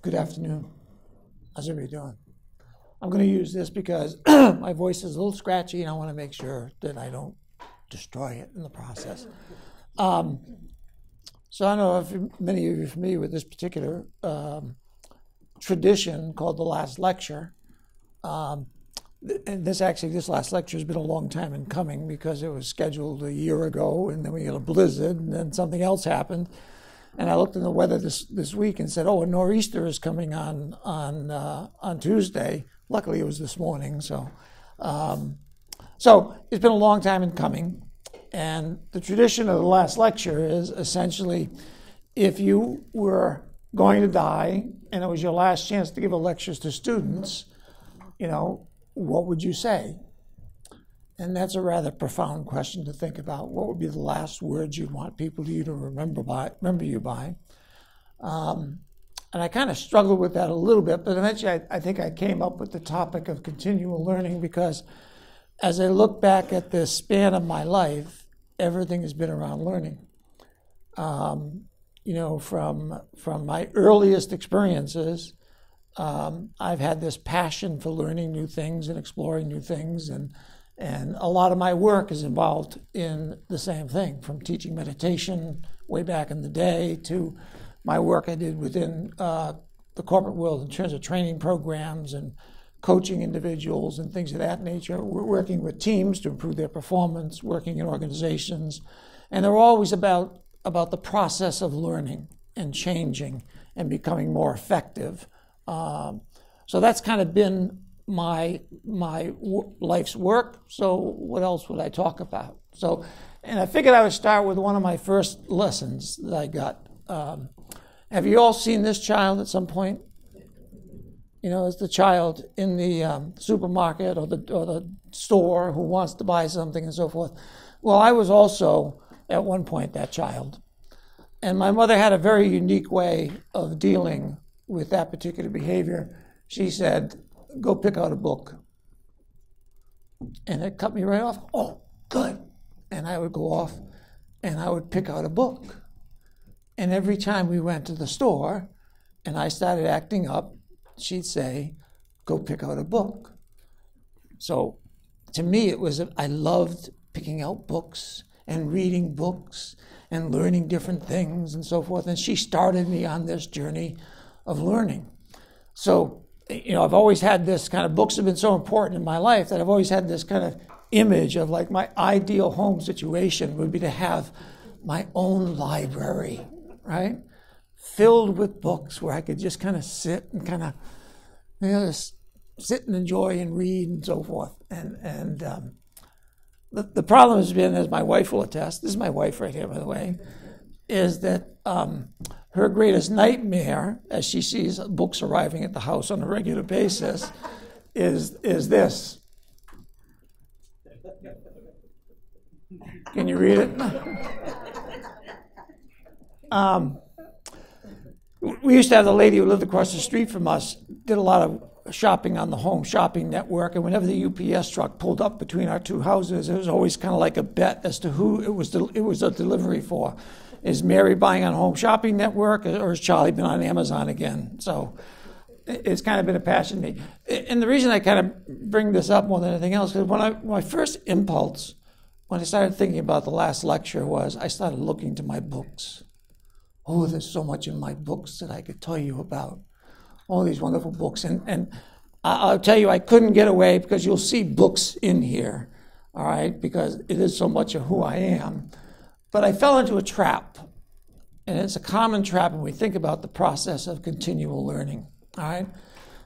Good afternoon. How's everybody doing? I'm going to use this because my voice is a little scratchy and I want to make sure that I don't destroy it in the process. So I don't know if many of you are familiar with this particular tradition called the last lecture. And this last lecture has been a long time in coming because it was scheduled a year ago and then we had a blizzard and then something else happened. And I looked in the weather this week and said, oh, a nor'easter is coming on Tuesday. Luckily, it was this morning. So it's been a long time in coming. And the tradition of the last lecture is essentially, if you were going to die and it was your last chance to give a lecture to students, what would you say? And that's a rather profound question to think about. What would be the last words you'd want people to remember you by? And I kind of struggled with that a little bit, but eventually I think I came up with the topic of continual learning because as I look back at the span of my life, everything has been around learning. From my earliest experiences, I've had this passion for learning new things and exploring new things, and a lot of my work is involved in the same thing, from teaching meditation way back in the day to my work I did within the corporate world in terms of training programs and coaching individuals and things of that nature. We're working with teams to improve their performance, working in organizations, and they're always about the process of learning and changing and becoming more effective. So that's kind of been my life's work. So what else would I talk about? And I figured I would start with one of my first lessons that I got. Have you all seen this child at some point? It's the child in the supermarket or the store who wants to buy something and so forth. Well, I was also at one point that child. And my mother had a very unique way of dealing with that particular behavior. She said, go pick out a book. And it cut me right off. Oh, good. And I would go off and I would pick out a book. And every time we went to the store and I started acting up, she'd say, go pick out a book. So to me, I loved picking out books and reading books and learning different things and so forth. And she started me on this journey of learning. So, I've always had this kind of, books have been so important in my life that I've always had this kind of image of like my ideal home situation would be to have my own library, right? Filled with books where I could just kind of sit and kind of, just sit and enjoy and read and so forth. And the problem has been, as my wife will attest, this is my wife right here, by the way, is that her greatest nightmare, as she sees books arriving at the house on a regular basis, is this. Can you read it? We used to have the lady who lived across the street from us, did a lot of shopping on the home shopping network, and whenever the UPS truck pulled up between our two houses, it was always kind of like a bet as to who it was a delivery for. Is Mary buying on Home Shopping Network, or has Charlie been on Amazon again? So it's kind of been a passion to me. And the reason I kind of bring this up more than anything else, because my first impulse, when I started thinking about the last lecture, was I started looking to my books. Oh, there's so much in my books that I could tell you about. All these wonderful books. And I'll tell you, I couldn't get away because you'll see books in here, all right, because it is so much of who I am. But I fell into a trap, and it's a common trap when we think about the process of continual learning, all right?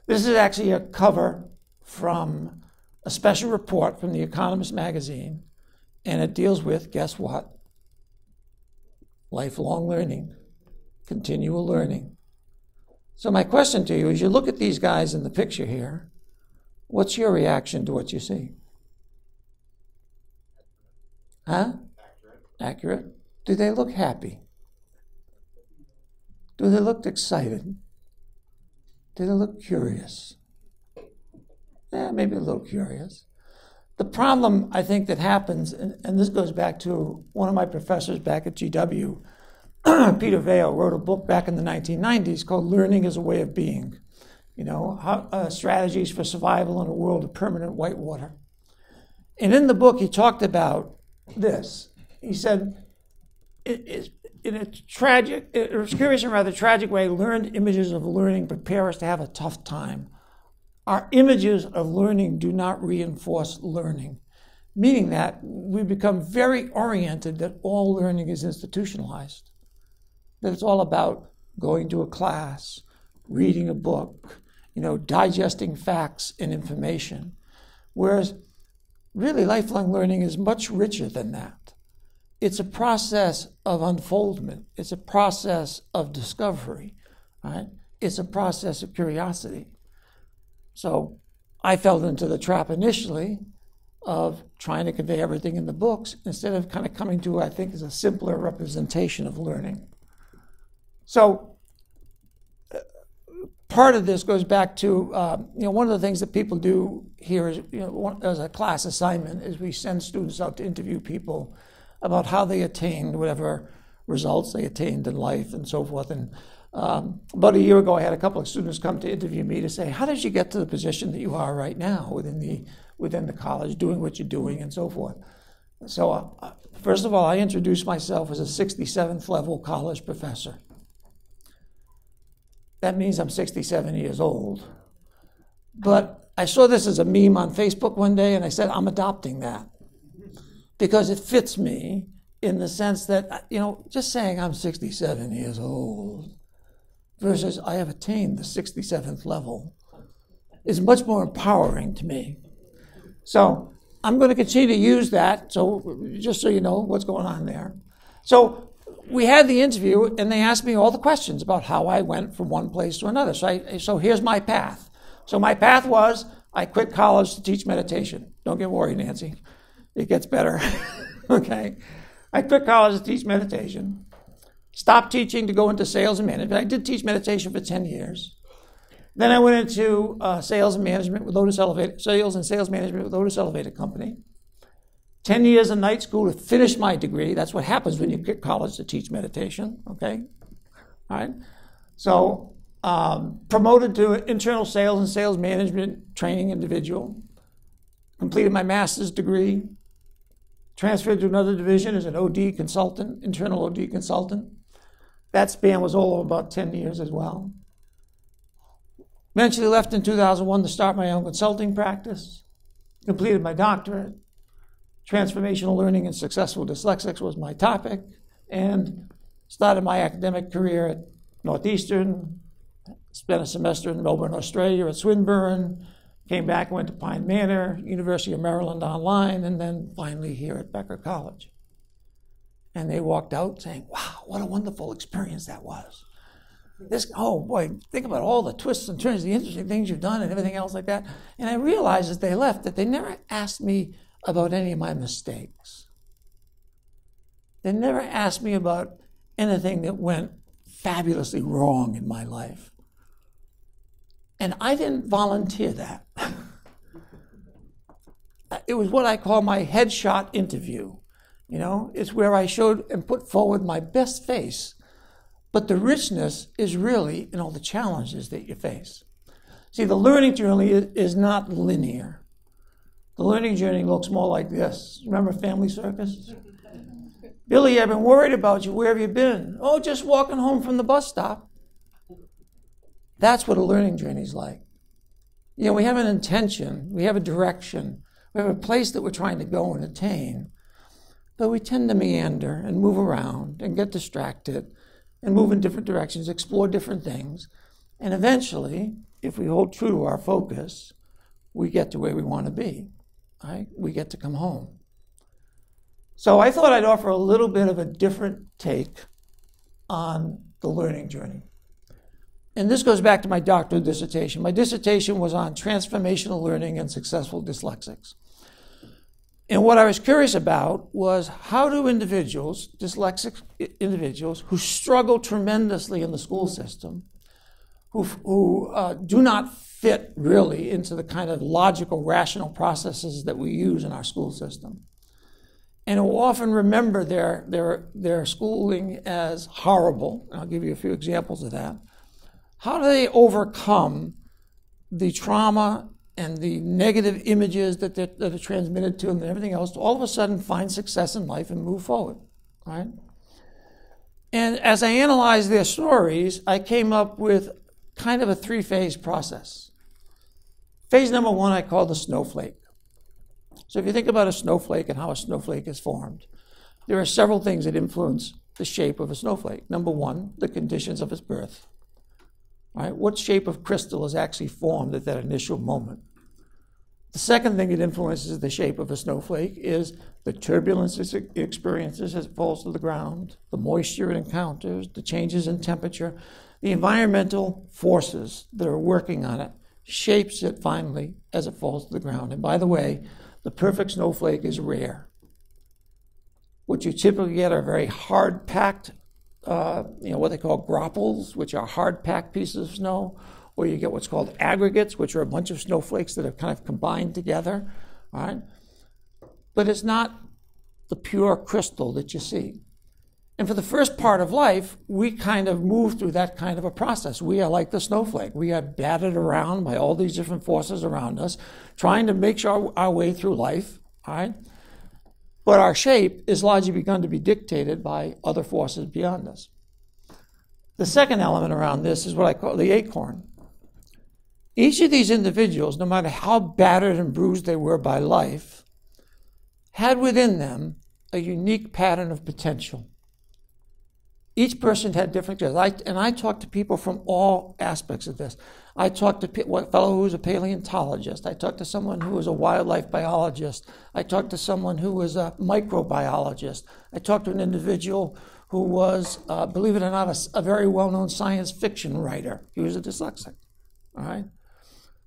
This is actually a cover from a special report from The Economist magazine, and it deals with, guess what? Lifelong learning, continual learning. So my question to you is, you look at these guys in the picture here, what's your reaction to what you see? Huh? Accurate. Do they look happy? Do they look excited? Do they look curious? Maybe a little curious. The problem, I think, that happens, and this goes back to one of my professors back at GW, Peter Vail wrote a book back in the 1990s called Learning as a Way of Being, strategies for survival in a world of permanent whitewater. And in the book, he talked about this. He said, in a curious and rather tragic way, learned images of learning prepare us to have a tough time. Our images of learning do not reinforce learning, meaning that we become very oriented that all learning is institutionalized, that it's all about going to a class, reading a book, digesting facts and information, whereas really lifelong learning is much richer than that. It's a process of unfoldment. It's a process of discovery, right? It's a process of curiosity. So I fell into the trap initially of trying to convey everything in the books instead of kind of coming to what I think is a simpler representation of learning. So part of this goes back to, one of the things that people do here is, as a class assignment, is we send students out to interview people about how they attained whatever results they attained in life and so forth. And about a year ago, I had a couple of students come to interview me to say, how did you get to the position that you are right now within the college, doing what you're doing and so forth? So first of all, I introduced myself as a 67th level college professor. That means I'm 67 years old. But I saw this as a meme on Facebook one day, and I said, I'm adopting that because it fits me in the sense that, just saying I'm 67 years old versus I have attained the 67th level is much more empowering to me. So I'm going to continue to use that, so just so you know what's going on there. So we had the interview, and they asked me all the questions about how I went from one place to another. So here's my path. So my path was I quit college to teach meditation. Don't get worried, Nancy. It gets better. Okay? I quit college to teach meditation. Stopped teaching to go into sales and management. I did teach meditation for 10 years. Then I went into sales and sales management with Lotus Elevator Company. 10 years of night school to finish my degree. That's what happens when you quit college to teach meditation, okay? All right? So promoted to internal sales and sales management training individual. Completed my master's degree. Transferred to another division as an OD consultant, internal OD consultant. That span was all of about 10 years as well. Eventually left in 2001 to start my own consulting practice. Completed my doctorate. Transformational learning and successful dyslexics was my topic, and started my academic career at Northeastern, spent a semester in Melbourne, Australia at Swinburne, came back, went to Pine Manor, University of Maryland online, and then finally here at Becker College. And they walked out saying, wow, what a wonderful experience that was. Oh boy, think about all the twists and turns, the interesting things you've done and everything else like that. And I realized as they left that they never asked me about any of my mistakes. They never asked me about anything that went fabulously wrong in my life. And I didn't volunteer that. It was what I call my headshot interview. It's where I showed and put forward my best face. But the richness is really in all the challenges that you face. See, the learning journey is not linear. The learning journey looks more like this. Remember Family Circus? Billy, I've been worried about you. Where have you been? Oh, just walking home from the bus stop. That's what a learning journey is like. We have an intention. We have a direction. We have a place that we're trying to go and attain. But we tend to meander and move around and get distracted and move in different directions, explore different things. And eventually, if we hold true to our focus, we get to where we want to be. Right? We get to come home. So I thought I'd offer a little bit of a different take on the learning journey. And this goes back to my doctoral dissertation. My dissertation was on transformational learning and successful dyslexics. And what I was curious about was how do individuals, dyslexic individuals, who struggle tremendously in the school system, who do not fit really into the kind of logical, rational processes that we use in our school system, and who often remember their schooling as horrible. I'll give you a few examples of that. How do they overcome the trauma and the negative images that are transmitted to them and everything else to all of a sudden find success in life and move forward, right? And as I analyzed their stories, I came up with kind of a three-phase process. Phase number one I call the snowflake. So if you think about a snowflake and how a snowflake is formed, there are several things that influence the shape of a snowflake. Number one, the conditions of its birth. Right? What shape of crystal is actually formed at that initial moment? The second thing that influences the shape of a snowflake is the turbulence it experiences as it falls to the ground, the moisture it encounters, the changes in temperature, the environmental forces that are working on it shapes it finally as it falls to the ground. And by the way, the perfect snowflake is rare. What you typically get are very hard-packed, what they call grapples, which are hard-packed pieces of snow, or you get what's called aggregates, which are a bunch of snowflakes that are kind of combined together, all right? But it's not the pure crystal that you see. And for the first part of life, we kind of move through that kind of a process. We are like the snowflake. We are battered around by all these different forces around us, trying to make sure our way through life, all right? But our shape is largely begun to be dictated by other forces beyond us. The second element around this is what I call the acorn. Each of these individuals, no matter how battered and bruised they were by life, had within them a unique pattern of potential. Each person had different gifts. I talked to people from all aspects of this. I talked to a fellow who was a paleontologist. I talked to someone who was a wildlife biologist. I talked to someone who was a microbiologist. I talked to an individual who was, believe it or not, a very well-known science fiction writer. He was a dyslexic, all right?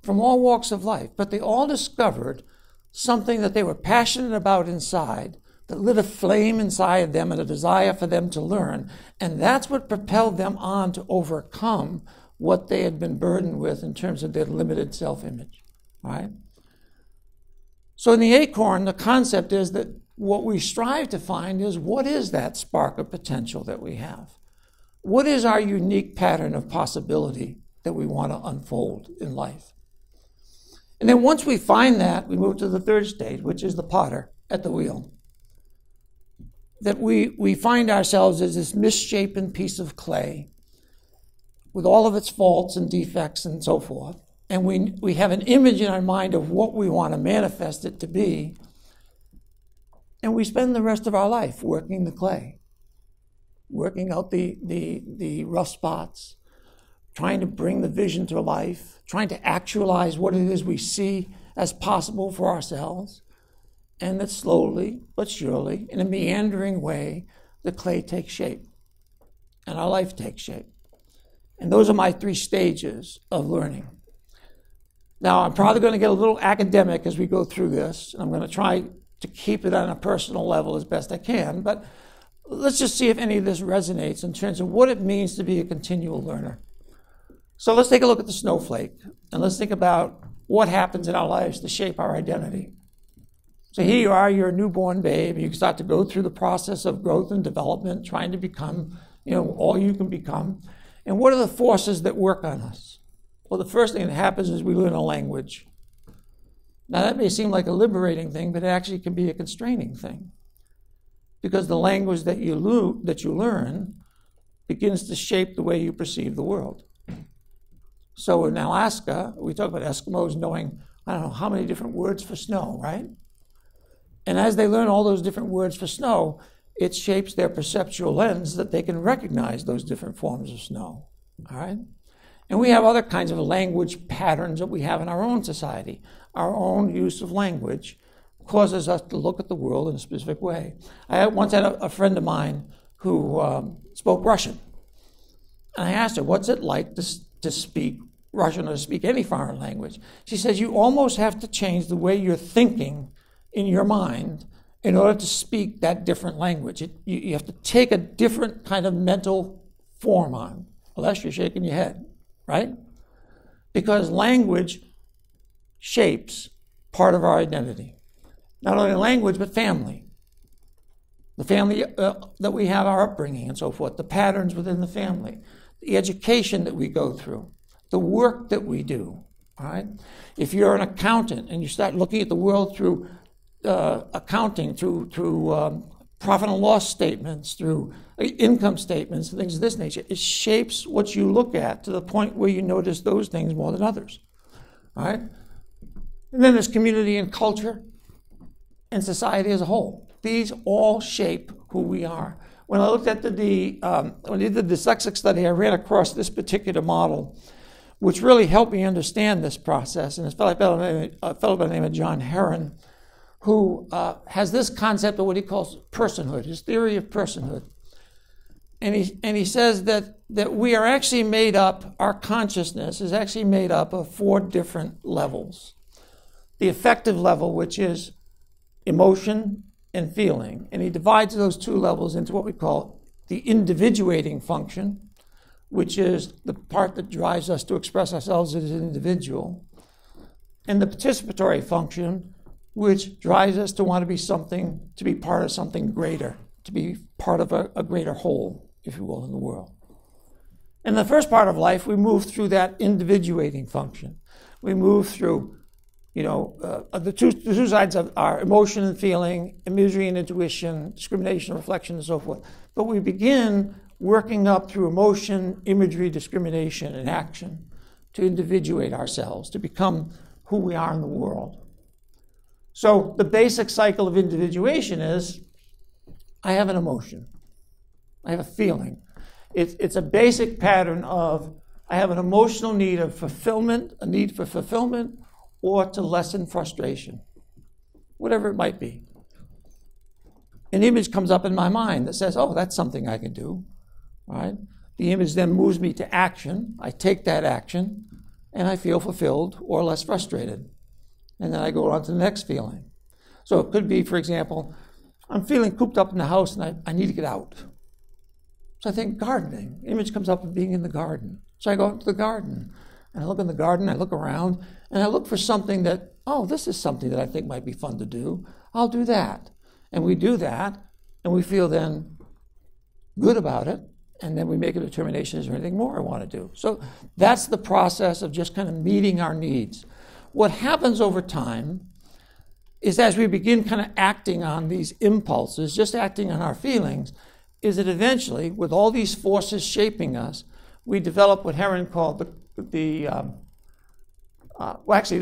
From all walks of life. But they all discovered something that they were passionate about inside, that lit a flame inside them and a desire for them to learn. And that's what propelled them on to overcome what they had been burdened with in terms of their limited self-image, right? So in the acorn, the concept is that what we strive to find is what is that spark of potential that we have? What is our unique pattern of possibility that we want to unfold in life? And then once we find that, we move to the third stage, which is the potter at the wheel. That we find ourselves as this misshapen piece of clay with all of its faults and defects and so forth. And we have an image in our mind of what we want to manifest it to be. And we spend the rest of our life working the clay, working out the rough spots, trying to bring the vision to life, trying to actualize what it is we see as possible for ourselves. And that slowly but surely, in a meandering way, the clay takes shape and our life takes shape. And those are my three stages of learning. Now, I'm probably going to get a little academic as we go through this. I'm going to try to keep it on a personal level as best I can, but let's just see if any of this resonates in terms of what it means to be a continual learner. So let's take a look at the snowflake, and let's think about what happens in our lives to shape our identity. So here you are, you're a newborn babe. You start to go through the process of growth and development, trying to become, all you can become. And what are the forces that work on us? Well, the first thing that happens is we learn a language. Now, that may seem like a liberating thing, but it actually can be a constraining thing. Because the language that you learn begins to shape the way you perceive the world. So in Alaska, we talk about Eskimos knowing, I don't know how many different words for snow, right? And as they learn all those different words for snow, it shapes their perceptual lens that they can recognize those different forms of snow, all right? And we have other kinds of language patterns that we have in our own society. Our own use of language causes us to look at the world in a specific way. I once had a friend of mine who spoke Russian. And I asked her, what's it like to speak Russian or to speak any foreign language? She says, you almost have to change the way you're thinking in your mind in order to speak that different language. You have to take a different kind of mental form on, unless you're shaking your head, right? Because language shapes part of our identity. Not only language, but family. the family that we have, our upbringing and so forth, the patterns within the family, the education that we go through, the work that we do, all right? If you're an accountant and you start looking at the world through accounting, through profit and loss statements, through income statements, and things of this nature, it shapes what you look at to the point where you notice those things more than others, all right? And then there's community and culture and society as a whole. These all shape who we are. When I looked at when I did the dyslexic study, I ran across this particular model, which really helped me understand this process. And it's a fellow by the name of John Heron, who has this concept of what he calls personhood, his theory of personhood. And he says that we are actually made up, our consciousness is actually made up of 4 different levels. The affective level, which is emotion and feeling. And he divides those 2 levels into what we call the individuating function, which is the part that drives us to express ourselves as an individual, and the participatory function, which drives us to want to be something, to be part of something greater, to be part of a greater whole, if you will, in the world. In the first part of life, we move through that individuating function. We move through, the two sides of our emotion and feeling, imagery and intuition, discrimination, reflection, and so forth. But we begin working up through emotion, imagery, discrimination, and action to individuate ourselves, to become who we are in the world. So the basic cycle of individuation is, I have an emotion. I have a feeling. It's a basic pattern of, I have an emotional need of fulfillment, a need for fulfillment, or to lessen frustration, whatever it might be. An image comes up in my mind that says, oh, that's something I can do, right? The image then moves me to action. I take that action, and I feel fulfilled or less frustrated. And then I go on to the next feeling. So it could be, for example, I'm feeling cooped up in the house and I need to get out. So I think gardening. Image comes up of being in the garden. So I go out to the garden and I look in the garden, I look around, and I look for something that, oh, this is something that I think might be fun to do. I'll do that. And we do that, and we feel then good about it, and then we make a determination, is there anything more I want to do? So that's the process of just kind of meeting our needs. What happens over time is as we begin kind of acting on these impulses, just acting on our feelings, is that eventually, with all these forces shaping us, we develop what Heron called this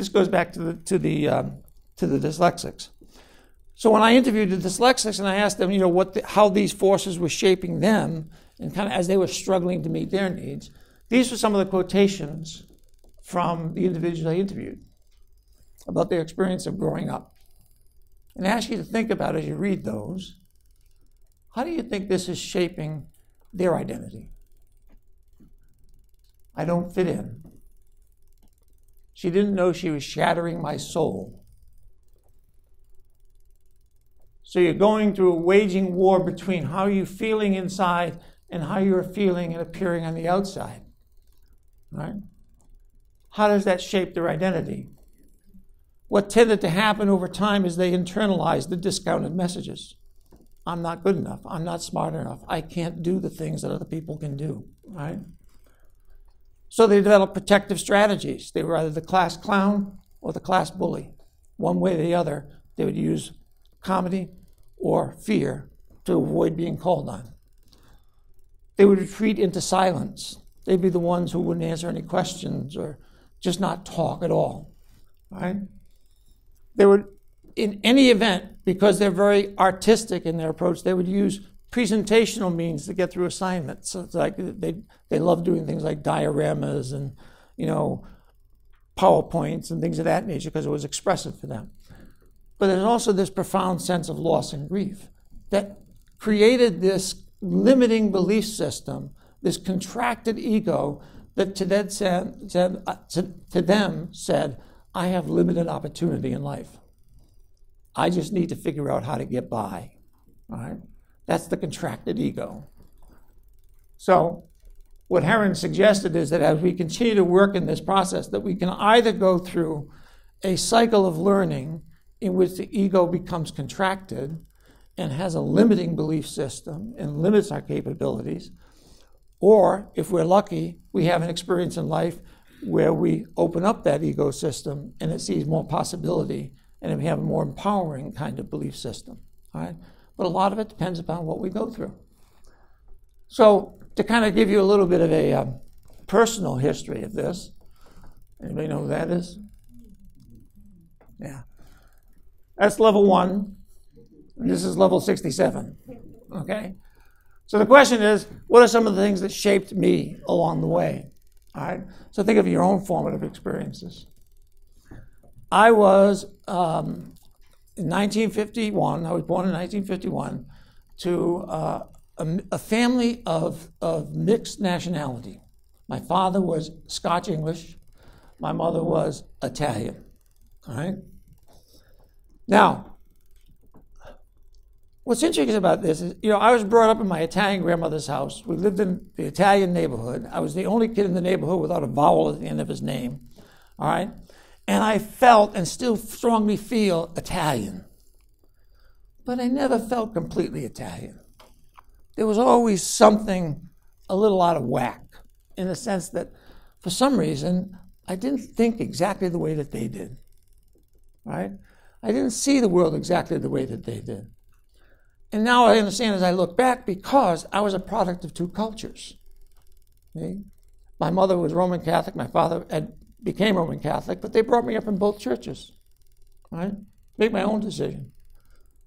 goes back to the dyslexics. So when I interviewed the dyslexics and I asked them, how these forces were shaping them, and kind of as they were struggling to meet their needs, these were some of the quotations from the individuals I interviewed about their experience of growing up. And I ask you to think about, as you read those, how do you think this is shaping their identity? I don't fit in. She didn't know she was shattering my soul. So you're going through a waging war between how you're feeling inside and how you're feeling and appearing on the outside. Right? How does that shape their identity? What tended to happen over time is they internalized the discounted messages. I'm not good enough. I'm not smart enough. I can't do the things that other people can do. Right? So they developed protective strategies. They were either the class clown or the class bully. One way or the other, they would use comedy or fear to avoid being called on. They would retreat into silence. They'd be the ones who wouldn't answer any questions or just not talk at all. Right? They would, in any event, because they're very artistic in their approach, they would use presentational means to get through assignments. So it's like they love doing things like dioramas and, PowerPoints and things of that nature because it was expressive for them. But there's also this profound sense of loss and grief that created this limiting belief system, this contracted ego that to them said, I have limited opportunity in life. I just need to figure out how to get by. All right? That's the contracted ego. So what Heron suggested is that as we continue to work in this process, that we can either go through a cycle of learning in which the ego becomes contracted and has a limiting belief system and limits our capabilities, or if we're lucky, we have an experience in life where we open up that ecosystem and it sees more possibility and we have a more empowering kind of belief system. All right? But a lot of it depends upon what we go through. So to kind of give you a little bit of a personal history of this, anybody know who that is? Yeah. That's level 1. And this is level 67. Okay? So the question is, what are some of the things that shaped me along the way? All right? So think of your own formative experiences. I was, in 1951, I was born in 1951, to a family of mixed nationality. My father was Scotch-English. My mother was Italian. All right? Now, what's interesting about this is, I was brought up in my Italian grandmother's house. We lived in the Italian neighborhood. I was the only kid in the neighborhood without a vowel at the end of his name. All right? And I felt and still strongly feel Italian. But I never felt completely Italian. There was always something a little out of whack, in the sense that for some reason, I didn't think exactly the way that they did. Right? I didn't see the world exactly the way that they did. And now I understand as I look back, because I was a product of two cultures. See? My mother was Roman Catholic, my father became Roman Catholic, but they brought me up in both churches. Right? Make my own decision.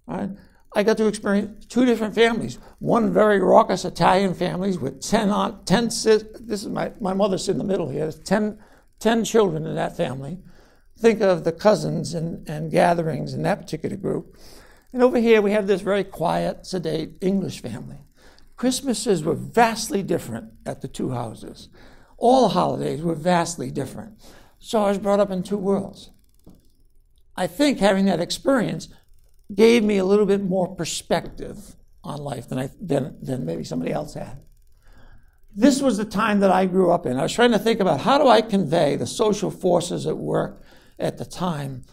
Right? I got to experience two different families. One very raucous Italian families with 10 this is my mother sits in the middle here. There's 10 children in that family. Think of the cousins and gatherings in that particular group. And over here we have this very quiet, sedate English family. Christmases were vastly different at the two houses. All the holidays were vastly different. So I was brought up in two worlds. I think having that experience gave me a little bit more perspective on life than maybe somebody else had. This was the time that I grew up in. I was trying to think about, how do I convey the social forces at work at the time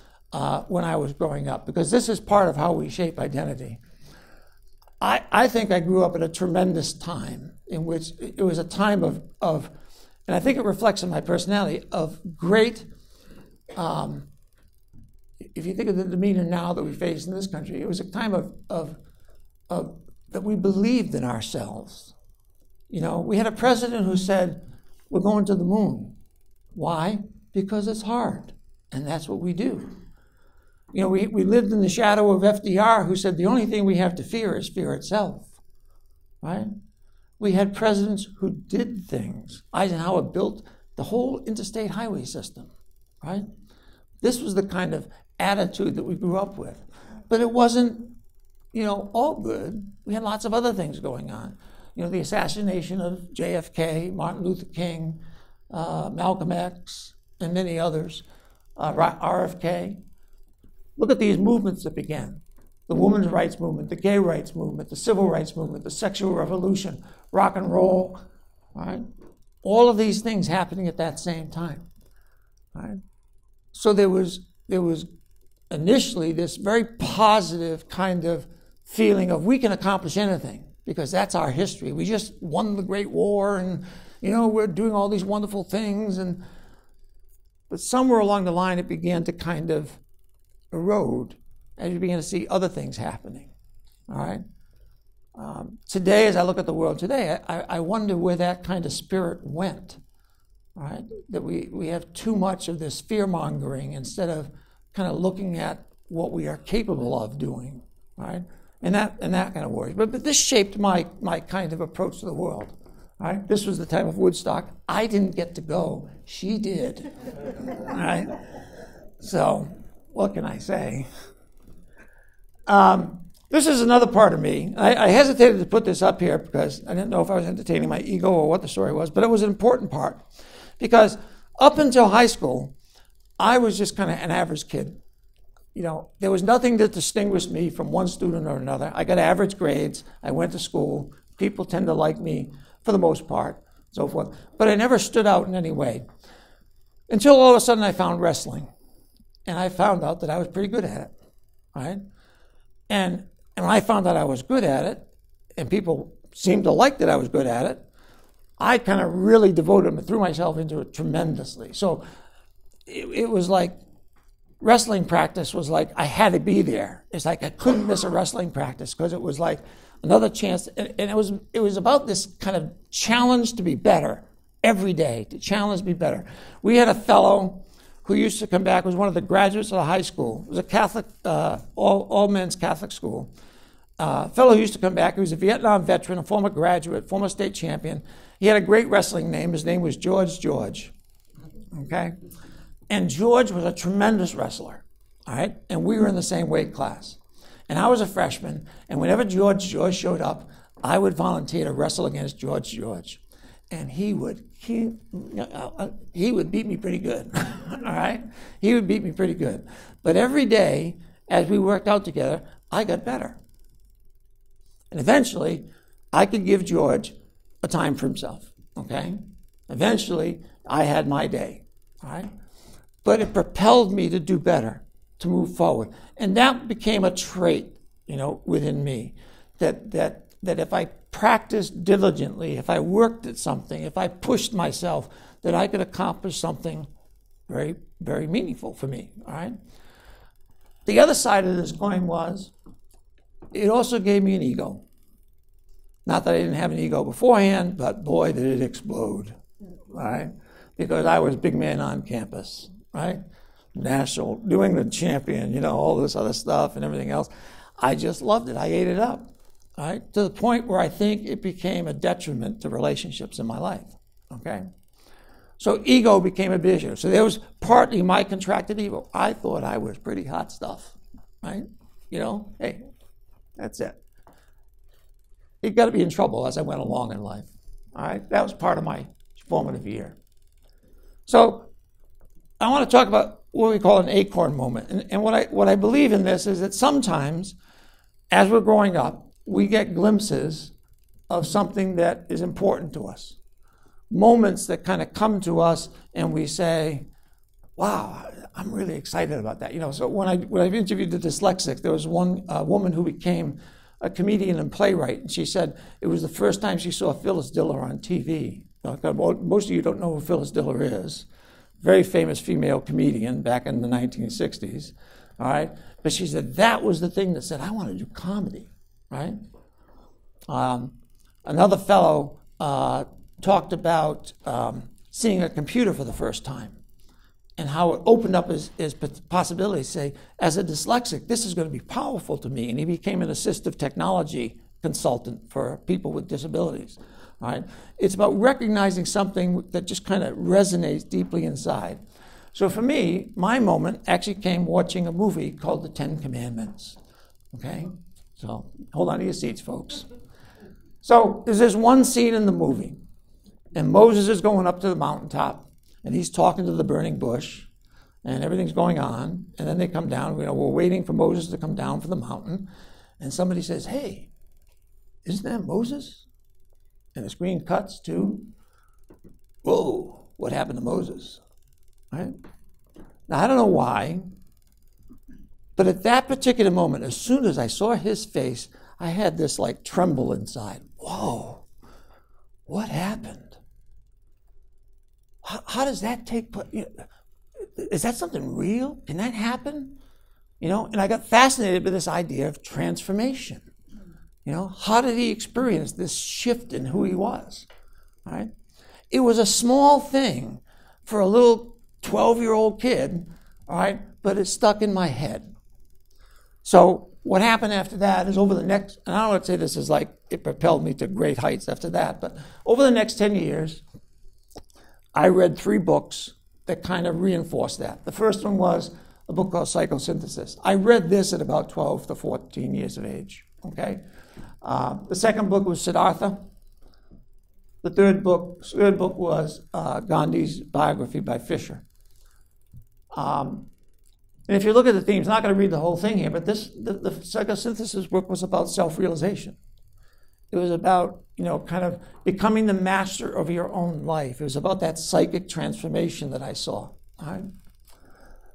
when I was growing up? Because this is part of how we shape identity. I think I grew up at a tremendous time in which it was a time of and I think it reflects in my personality, of great, if you think of the demeanor now that we face in this country, it was a time of that we believed in ourselves. We had a president who said, we're going to the moon. Why? Because it's hard, and that's what we do. We lived in the shadow of FDR, who said the only thing we have to fear is fear itself, right? We had presidents who did things. Eisenhower built the whole interstate highway system, right? This was the kind of attitude that we grew up with. But it wasn't, all good. We had lots of other things going on. The assassination of JFK, Martin Luther King, Malcolm X, and many others, RFK. Look at these movements that began. The women's rights movement, the gay rights movement, the civil rights movement, the sexual revolution, rock and roll, right? All of these things happening at that same time, right? So there was initially this very positive kind of feeling of we can accomplish anything because that's our history. We just won the Great War and, we're doing all these wonderful things. But somewhere along the line, it began to kind of erode as you begin to see other things happening, all right? Today, as I look at the world today, I wonder where that kind of spirit went, all right? That we have too much of this fear-mongering instead of kind of looking at what we are capable of doing, right? And that kind of worries. But this shaped my kind of approach to the world, right? This was the time of Woodstock. I didn't get to go. She did, all right? So what can I say? This is another part of me. I hesitated to put this up here because I didn't know if I was entertaining my ego or what the story was, but it was an important part. Because up until high school, I was just kind of an average kid. There was nothing that distinguished me from one student or another. I got average grades. I went to school. People tend to like me for the most part, so forth. But I never stood out in any way until all of a sudden I found wrestling. And I found out that I was pretty good at it, right? And And when I found out I was good at it, and people seemed to like that I was good at it, I kind of really devoted and threw myself into it tremendously. So it was like wrestling practice was like I had to be there. It's like I couldn't miss a wrestling practice because it was like another chance. And it was about this kind of challenge to be better every day, to challenge to be better. We had a fellow who used to come back, was one of the graduates of the high school. It was a Catholic, all men's Catholic school. A fellow who used to come back, he was a Vietnam veteran, a former graduate, former state champion. He had a great wrestling name. His name was George. Okay? And George was a tremendous wrestler, all right? And we were in the same weight class. And I was a freshman, and whenever George showed up, I would volunteer to wrestle against George. And he would beat me pretty good, all right? He would beat me pretty good. But every day, as we worked out together, I got better. And eventually, I could give George a time for himself, okay? Eventually, I had my day, all right? But it propelled me to do better, to move forward. And that became a trait, within me, that if I practiced diligently, if I worked at something, if I pushed myself, that I could accomplish something very, very meaningful for me, all right? The other side of this coin was, it also gave me an ego. Not that I didn't have an ego beforehand, but boy, did it explode, right? Because I was big man on campus, right? National, New England champion, all this other stuff and everything else. I just loved it. I ate it up, right? To the point where I think it became a detriment to relationships in my life, okay? So ego became a big issue. So there was partly my contracted ego. I thought I was pretty hot stuff, right? Hey, that's it. You got to be in trouble as I went along in life. All right, that was part of my formative year. So I want to talk about what we call an acorn moment. And what I believe in this is that sometimes, as we're growing up, we get glimpses of something that is important to us. Moments that kind of come to us and we say, wow, I'm really excited about that. So when I've interviewed the dyslexics, there was one woman who became a comedian and playwright, and she said it was the first time she saw Phyllis Diller on TV. Most of you don't know who Phyllis Diller is. Very famous female comedian back in the 1960s, all right? But she said that was the thing that said, I want to do comedy, right? Another fellow talked about seeing a computer for the first time and how it opened up his possibilities. Say, as a dyslexic, this is going to be powerful to me. And he became an assistive technology consultant for people with disabilities. All right? It's about recognizing something that just kind of resonates deeply inside. So for me, my moment actually came watching a movie called The 10 Commandments. Okay? So hold on to your seats, folks. So there's this one scene in the movie, and Moses is going up to the mountaintop, and he's talking to the burning bush, and everything's going on, and then they come down. We're waiting for Moses to come down from the mountain, and somebody says, hey, isn't that Moses? And the screen cuts to, whoa, what happened to Moses? Right? Now, I don't know why, but at that particular moment, as soon as I saw his face, I had this like tremble inside. Whoa, what happened? How does that take place? Is that something real? Can that happen? And I got fascinated with this idea of transformation. How did he experience this shift in who he was? All right? It was a small thing for a little 12-year-old kid, all right, but it stuck in my head. So what happened after that is over the next, and I don't want to say this is like it propelled me to great heights after that, but over the next 10 years, I read 3 books that kind of reinforced that. The first one was a book called Psychosynthesis. I read this at about 12 to 14 years of age, okay? The second book was Siddhartha. The third book was Gandhi's biography by Fisher. And if you look at the themes, I'm not going to read the whole thing here, but the Psychosynthesis book was about self-realization. It was about, kind of becoming the master of your own life. It was about that psychic transformation that I saw. All right?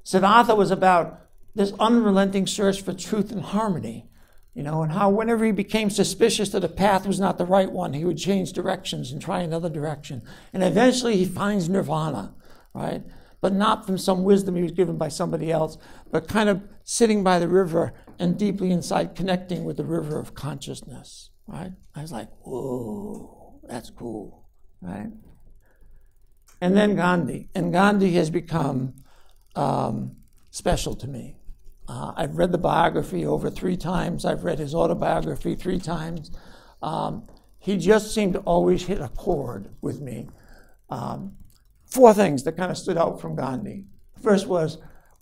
Siddhartha was about this unrelenting search for truth and harmony, And how whenever he became suspicious that a path was not the right one, he would change directions and try another direction. And eventually he finds nirvana, right? But not from some wisdom he was given by somebody else, but kind of sitting by the river and deeply inside connecting with the river of consciousness, right? I was like, whoa, that's cool, right? And then Gandhi. And Gandhi has become special to me. I've read the biography over 3 times. I've read his autobiography 3 times. He just seemed to always hit a chord with me. 4 things that kind of stood out from Gandhi. First was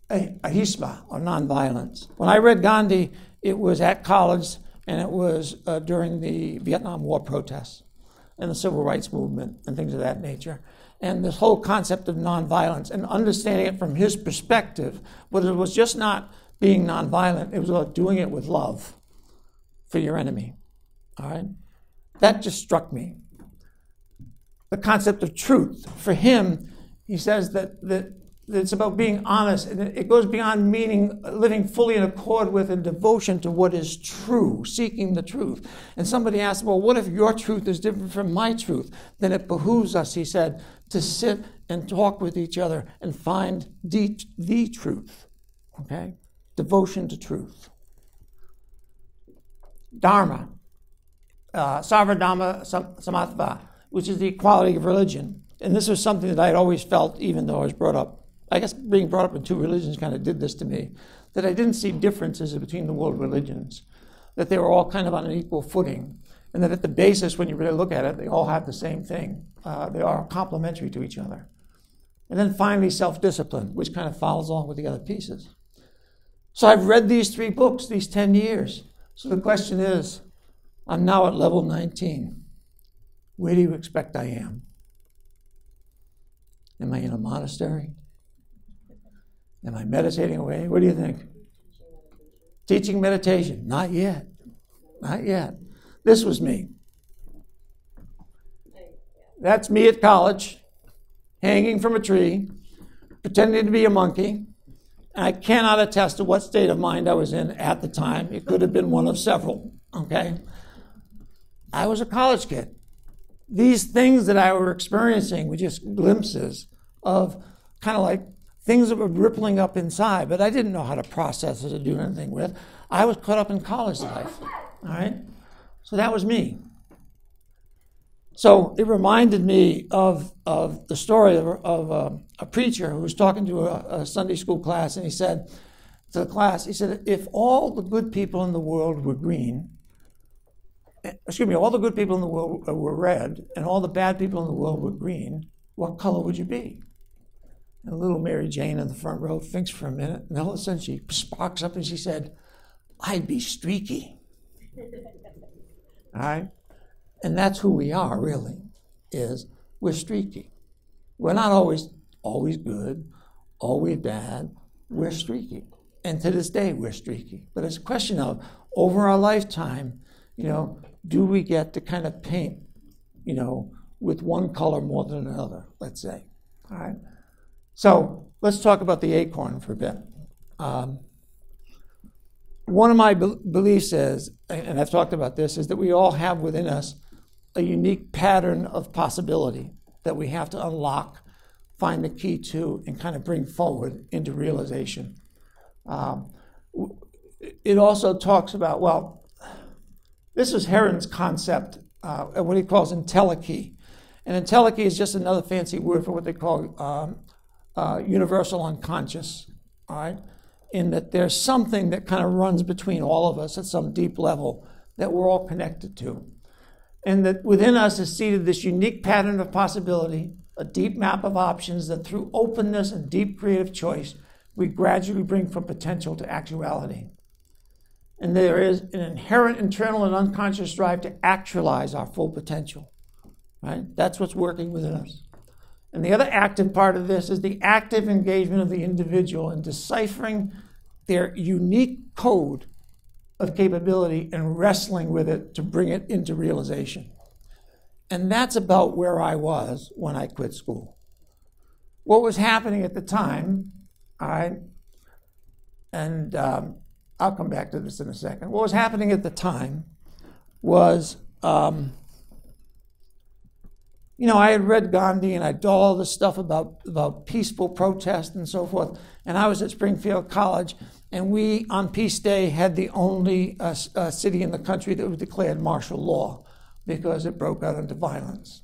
ahisma, or nonviolence. When I read Gandhi, it was at college, and it was during the Vietnam War protests and the civil rights movement and things of that nature. And this whole concept of nonviolence and understanding it from his perspective, but it was just not being nonviolent, it was about doing it with love for your enemy, all right? That just struck me. The concept of truth. For him, he says that it's about being honest, and it goes beyond meaning living fully in accord with and devotion to what is true, seeking the truth. And somebody asked, well, what if your truth is different from my truth? Then it behooves us, he said, to sit and talk with each other and find the truth, okay? Devotion to truth. Dharma, Sarvadharma Samatva, which is the equality of religion. And this was something that I had always felt, even though I was brought up, I guess being brought up in 2 religions kind of did this to me, that I didn't see differences between the world religions, that they were all kind of on an equal footing, and that at the basis, when you really look at it, they all have the same thing. They are complementary to each other. And then finally, self-discipline, which kind of follows along with the other pieces. So I've read these 3 books, these 10 years. So the question is, I'm now at level 19. Where do you expect I am? Am I in a monastery? Am I meditating away? What do you think? Teaching meditation? Not yet. Not yet. This was me. That's me at college, hanging from a tree, pretending to be a monkey. And I cannot attest to what state of mind I was in at the time. It could have been one of several, okay? I was a college kid. These things that I were experiencing were just glimpses of kind of like things that were rippling up inside, but I didn't know how to process it or do anything with. I was caught up in college life, all right? So that was me. So it reminded me of the story of a preacher who was talking to a Sunday school class, and he said to the class, he said, if all the good people in the world were green, all the good people in the world were red, and all the bad people in the world were green, what color would you be? And little Mary Jane in the front row thinks for a minute, and all of a sudden she sparks up and she said, I'd be streaky. All right? And that's who we are, really, is we're streaky. We're not always good, always bad. We're streaky. And to this day, we're streaky. But it's a question of, over our lifetime, do we get to kind of paint, with one color more than another, let's say. All right? So let's talk about the acorn for a bit. One of my beliefs is, and I've talked about this, is that we all have within us a unique pattern of possibility that we have to unlock, find the key to, and kind of bring forward into realization. It also talks about, this is Heron's concept, what he calls entelechy. And entelechy is just another fancy word for what they call universal unconscious, all right? In that there's something that kind of runs between all of us at some deep level that we're all connected to. And that within us is seated this unique pattern of possibility, a deep map of options that through openness and deep creative choice, we gradually bring from potential to actuality. And there is an inherent internal and unconscious drive to actualize our full potential, right? That's what's working within us. And the other active part of this is the active engagement of the individual in deciphering their unique code of capability and wrestling with it to bring it into realization. And that's about where I was when I quit school. What was happening at the time, all right, and I'll come back to this in a second. What was happening at the time was, I had read Gandhi and I'd done all this stuff about peaceful protest and so forth. And I was at Springfield College, and we, on Peace Day, had the only city in the country that was declared martial law because it broke out into violence.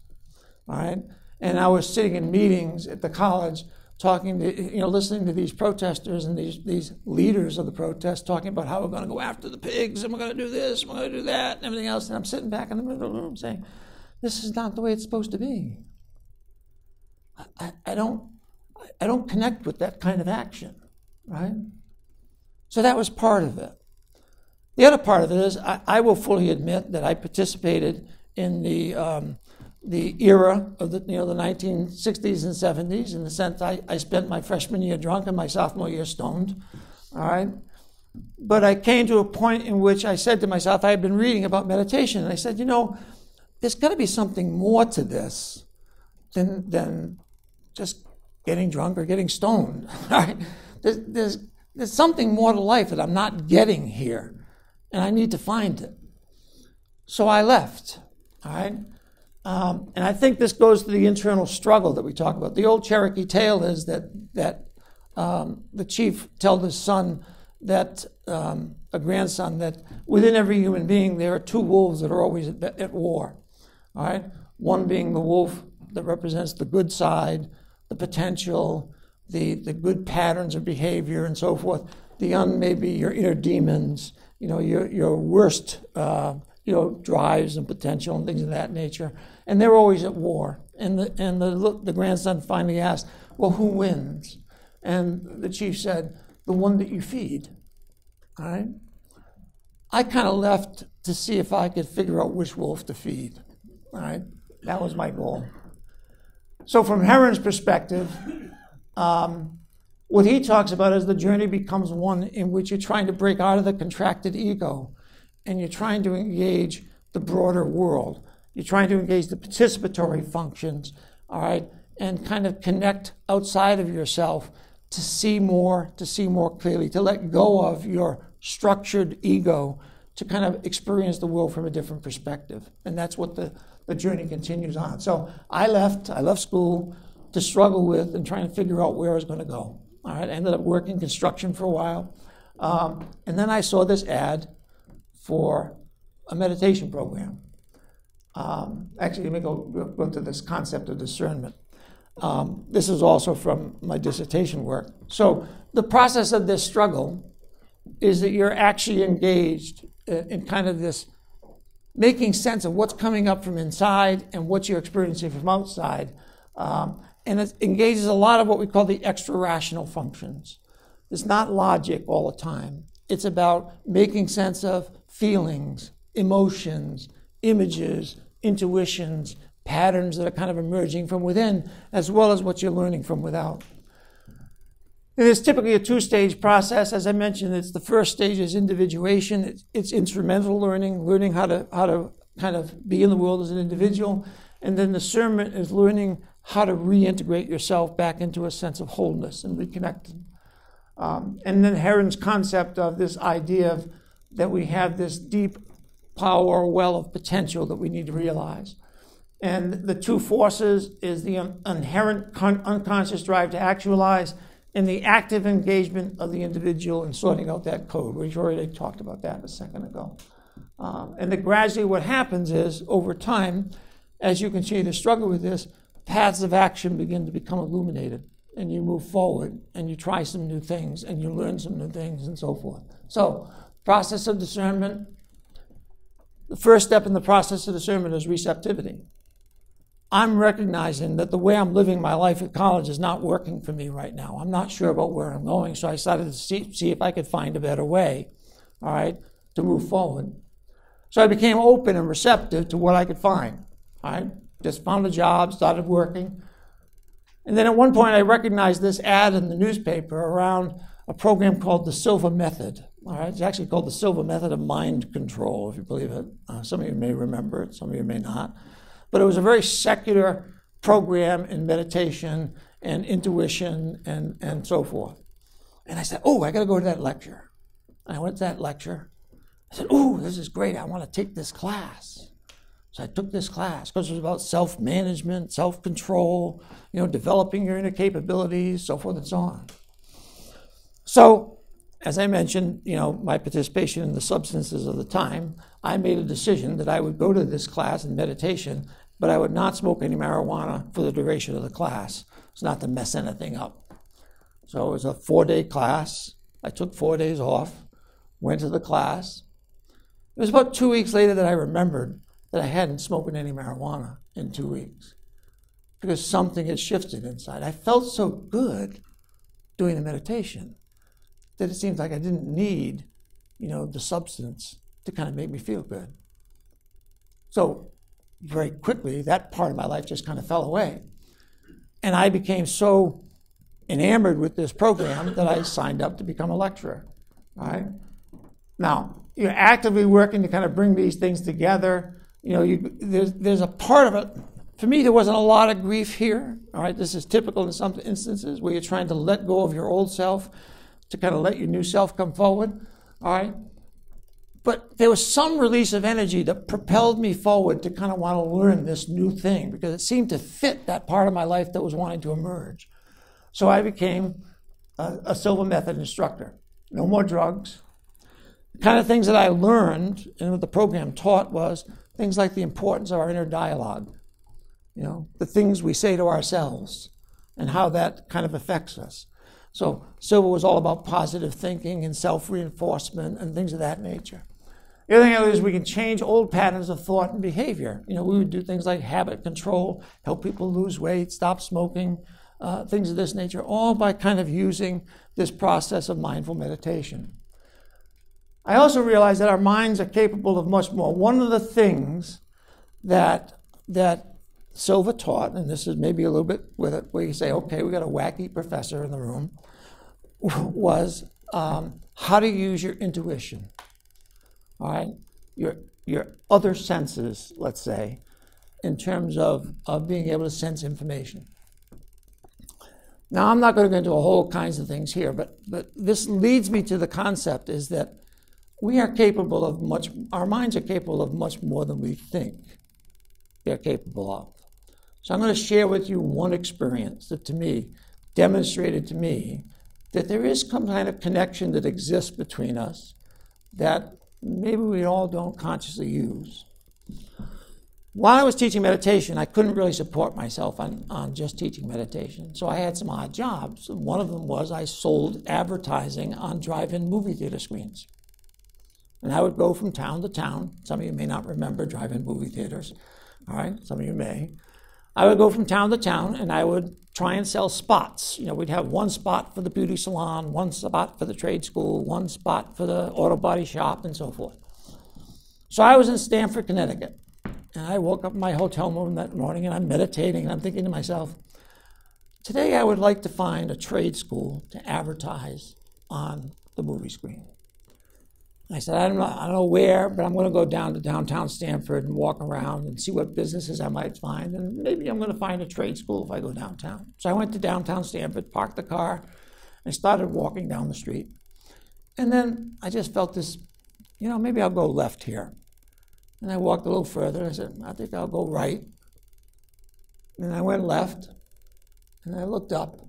All right? And I was sitting in meetings at the college talking to, listening to these protesters and these leaders of the protest talking about how we're going to go after the pigs and we're going to do this and we're going to do that and everything else. And I'm sitting back in the middle of the room saying, this is not the way it's supposed to be. I don't connect with that kind of action, right? So that was part of it. The other part of it is I will fully admit that I participated in the era of the 1960s and 70s, in the sense I spent my freshman year drunk and my sophomore year stoned, all right? But I came to a point in which I said to myself, I had been reading about meditation, and I said, there's got to be something more to this than just getting drunk or getting stoned, right? There's something more to life that I'm not getting here, and I need to find it. So I left, all right? And I think this goes to the internal struggle that we talk about. The old Cherokee tale is that the chief told his son that, a grandson, that within every human being there are two wolves that are always at war. All right? One being the wolf that represents the good side, the potential, the good patterns of behavior and so forth. The other may be your inner demons, your worst drives and potential and things of that nature. And they're always at war. And the grandson finally asked, well, who wins? And the chief said, the one that you feed. All right? I kind of left to see if I could figure out which wolf to feed. All right? That was my goal. So from Heron's perspective, what he talks about is the journey becomes one in which you're trying to break out of the contracted ego and you're trying to engage the broader world. You're trying to engage the participatory functions, all right, and kind of connect outside of yourself to see more clearly, to let go of your structured ego, to kind of experience the world from a different perspective. And that's what the journey continues on. So I left school to struggle with and try and figure out where I was going to go. All right, I ended up working construction for a while. And then I saw this ad for a meditation program. Actually, let me go to this concept of discernment. This is also from my dissertation work. So the process of this struggle is that you're actually engaged in kind of this making sense of what's coming up from inside and what you're experiencing from outside. And it engages a lot of what we call the extra-rational functions. It's not logic all the time. It's about making sense of feelings, emotions, images, intuitions, patterns that are kind of emerging from within, as well as what you're learning from without. It is typically a two-stage process. As I mentioned, it's the first stage is individuation. It's instrumental learning how to kind of be in the world as an individual. And then discernment is learning how to reintegrate yourself back into a sense of wholeness and reconnecting. And then Heron's concept of this idea that we have this deep power well of potential that we need to realize. And the two forces is the inherent unconscious drive to actualize and the active engagement of the individual in sorting out that code. We've already talked about that a second ago. And that gradually what happens is, over time, as you continue to struggle with this, paths of action begin to become illuminated, and you move forward, and you try some new things, and you learn some new things, and so forth. So, process of discernment. The first step in the process of discernment is receptivity. I'm recognizing that the way I'm living my life at college is not working for me right now. I'm not sure about where I'm going, so I decided to see if I could find a better way, all right, to move forward. So I became open and receptive to what I could find, all right? Just found a job, started working. And then at one point I recognized this ad in the newspaper around a program called the Silva Method. All right, it's actually called the Silva Method of Mind Control, if you believe it. Some of you may remember it, some of you may not. But it was a very secular program in meditation and intuition and so forth. And I said, oh, I got to go to that lecture. And I went to that lecture. I said, ooh, this is great. I want to take this class. So I took this class because it was about self-management, self-control, developing your inner capabilities, so forth and so on. So, as I mentioned, my participation in the substances of the time, I made a decision that I would go to this class in meditation, but I would not smoke any marijuana for the duration of the class. It's not to mess anything up. So it was a 4-day class. I took 4 days off, went to the class. It was about 2 weeks later that I remembered that I hadn't smoked any marijuana in 2 weeks because something had shifted inside. I felt so good doing the meditation that it seems like I didn't need, the substance to kind of make me feel good. So very quickly, that part of my life just kind of fell away. And I became so enamored with this program that I signed up to become a lecturer. All right? Now, you're actively working to kind of bring these things together. There's a part of it. For me, there wasn't a lot of grief here. All right? This is typical in some instances where you're trying to let go of your old self to kind of let your new self come forward, all right? But there was some release of energy that propelled me forward to kind of want to learn this new thing because it seemed to fit that part of my life that was wanting to emerge. So I became a Silva Method instructor. No more drugs. The kind of things that I learned and what the program taught was things like the importance of our inner dialogue, the things we say to ourselves and how that kind of affects us. So Silva was all about positive thinking and self-reinforcement and things of that nature. The other thing is we can change old patterns of thought and behavior. We would do things like habit control, help people lose weight, stop smoking, things of this nature, all by kind of using this process of mindful meditation. I also realized that our minds are capable of much more. One of the things that Silva taught, and this is maybe a little bit with it, where you say, okay, we got a wacky professor in the room, was how to use your intuition, all right? Your other senses, let's say, in terms of being able to sense information. Now, I'm not going to go into a whole kinds of things here, but this leads me to the concept is that we are capable of our minds are capable of much more than we think they're capable of. So I'm going to share with you one experience that to me demonstrated to me that there is some kind of connection that exists between us that maybe we all don't consciously use. While I was teaching meditation, I couldn't really support myself on just teaching meditation. So I had some odd jobs. One of them was I sold advertising on drive-in movie theater screens. And I would go from town to town. Some of you may not remember drive-in movie theaters. All right, some of you may. I would go from town to town, and I would try and sell spots. We'd have one spot for the beauty salon, one spot for the trade school, one spot for the auto body shop, and so forth. So I was in Stamford, Connecticut, and I woke up in my hotel room that morning, and I'm meditating, and I'm thinking to myself, today I would like to find a trade school to advertise on the movie screen. I said, I don't know where, but I'm going to go down to downtown Stamford and walk around and see what businesses I might find, and maybe I'm going to find a trade school if I go downtown. So I went to downtown Stamford, parked the car, and started walking down the street. And then I just felt this, maybe I'll go left here. And I walked a little further, and I said, I think I'll go right. And I went left, and I looked up,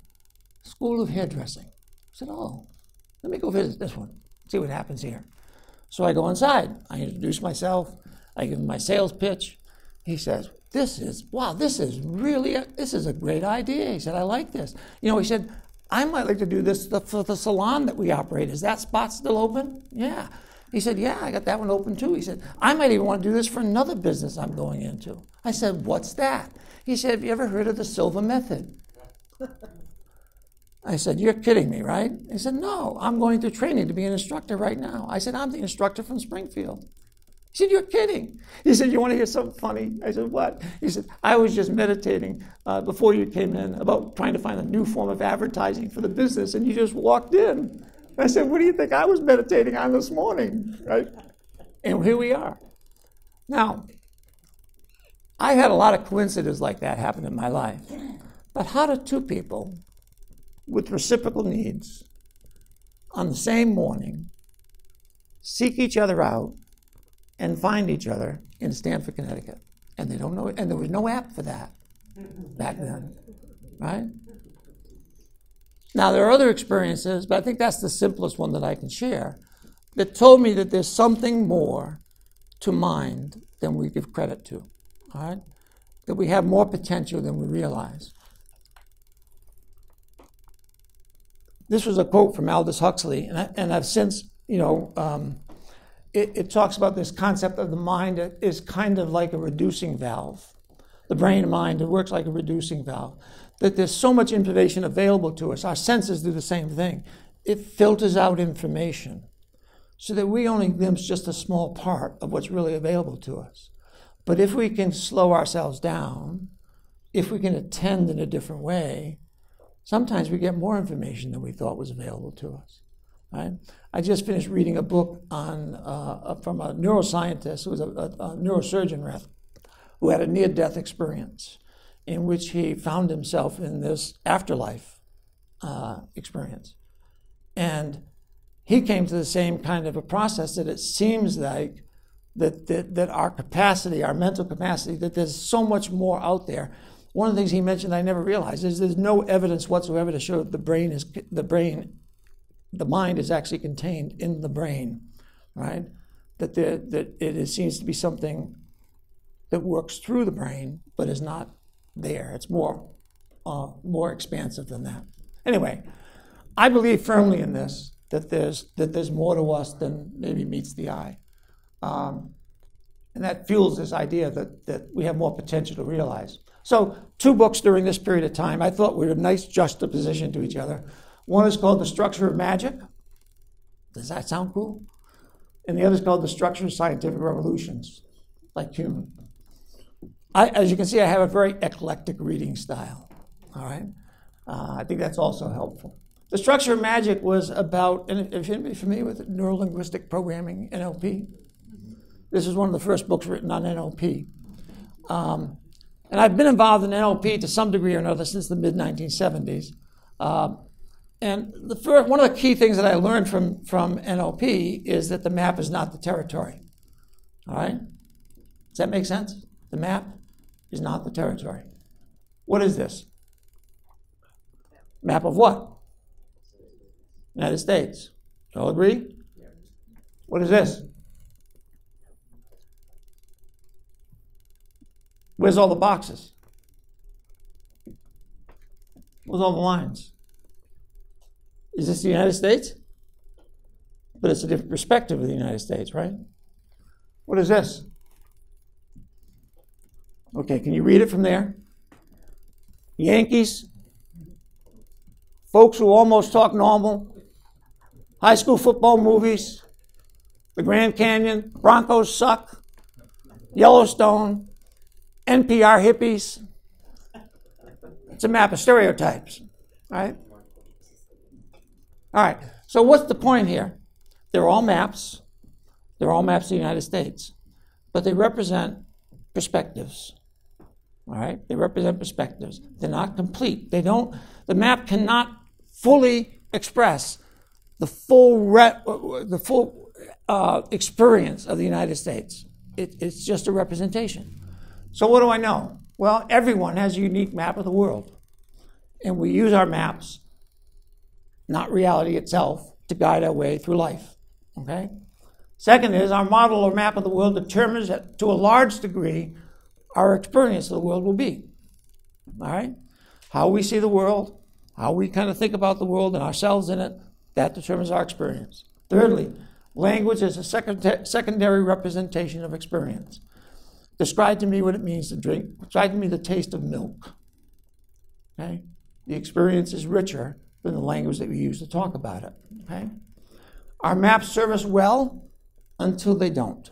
School of Hairdressing. I said, oh, let me go visit this one, see what happens here. So I go inside. I introduce myself. I give him my sales pitch. He says, this is a great idea. He said, I like this. He said, I might like to do this for the salon that we operate. Is that spot still open? Yeah. He said, yeah, I got that one open too. He said, I might even want to do this for another business I'm going into. I said, what's that? He said, have you ever heard of the Silva Method? I said, you're kidding me, right? He said, no, I'm going through training to be an instructor right now. I said, I'm the instructor from Springfield. He said, you're kidding. He said, you want to hear something funny? I said, what? He said, I was just meditating before you came in about trying to find a new form of advertising for the business, and you just walked in. I said, what do you think I was meditating on this morning, right? And here we are. Now, I had a lot of coincidences like that happen in my life. But how do two people with reciprocal needs on the same morning seek each other out and find each other in Stamford, Connecticut. And they don't know it. And there was no app for that back then, right? Now, there are other experiences, but I think that's the simplest one that I can share, that told me that there's something more to mind than we give credit to, all right? That we have more potential than we realize. This was a quote from Aldous Huxley, and I've since, it talks about this concept of the mind is kind of like a reducing valve. The brain and mind, it works like a reducing valve. That there's so much information available to us. Our senses do the same thing. It filters out information so that we only glimpse just a small part of what's really available to us. But if we can slow ourselves down, if we can attend in a different way, sometimes we get more information than we thought was available to us. Right? I just finished reading a book on from a neuroscientist who was a neurosurgeon, rather, who had a near-death experience in which he found himself in this afterlife experience. And he came to the same kind of a process, that it seems like that our capacity, our mental capacity, that there's so much more out there. One of the things he mentioned I never realized is there's no evidence whatsoever to show that the mind is actually contained in the brain, right? That it seems to be something that works through the brain, but is not there. It's more expansive than that. Anyway, I believe firmly in this, that there's more to us than maybe meets the eye. And that fuels this idea that we have more potential to realize. So 2 books during this period of time I thought were a nice juxtaposition to each other. One is called The Structure of Magic. Does that sound cool? And the other is called The Structure of Scientific Revolutions, like Hume. As you can see, I have a very eclectic reading style, all right? I think that's also helpful. The Structure of Magic was about, and if you're familiar with neuro-linguistic programming, NLP, this is one of the first books written on NLP. And I've been involved in NLP to some degree or another since the mid-1970s. And one of the key things that I learned from NLP is that the map is not the territory. All right? Does that make sense? The map is not the territory. What is this? Map of what? United States. All agree? What is this? Where's all the boxes? Where's all the lines? Is this the United States? But it's a different perspective of the United States, right? What is this? Okay, can you read it from there? Yankees, folks who almost talk normal, high school football movies, the Grand Canyon, Broncos suck, Yellowstone, NPR hippies. It's a map of stereotypes, right? All right, so what's the point here? They're all maps. They're all maps of the United States, but they represent perspectives. All right, they represent perspectives. They're not complete. The map cannot fully express the full experience of the United States. It's just a representation. So what do I know? Well, everyone has a unique map of the world, and we use our maps, not reality itself, to guide our way through life. Okay. Second is our model or map of the world determines, to a large degree, our experience of the world will be. All right? How we see the world, how we kind of think about the world and ourselves in it, that determines our experience. Thirdly, language is a secondary representation of experience. Describe to me what it means to drink. Describe to me the taste of milk. Okay? The experience is richer than the language that we use to talk about it. Okay? Our maps serve us well until they don't.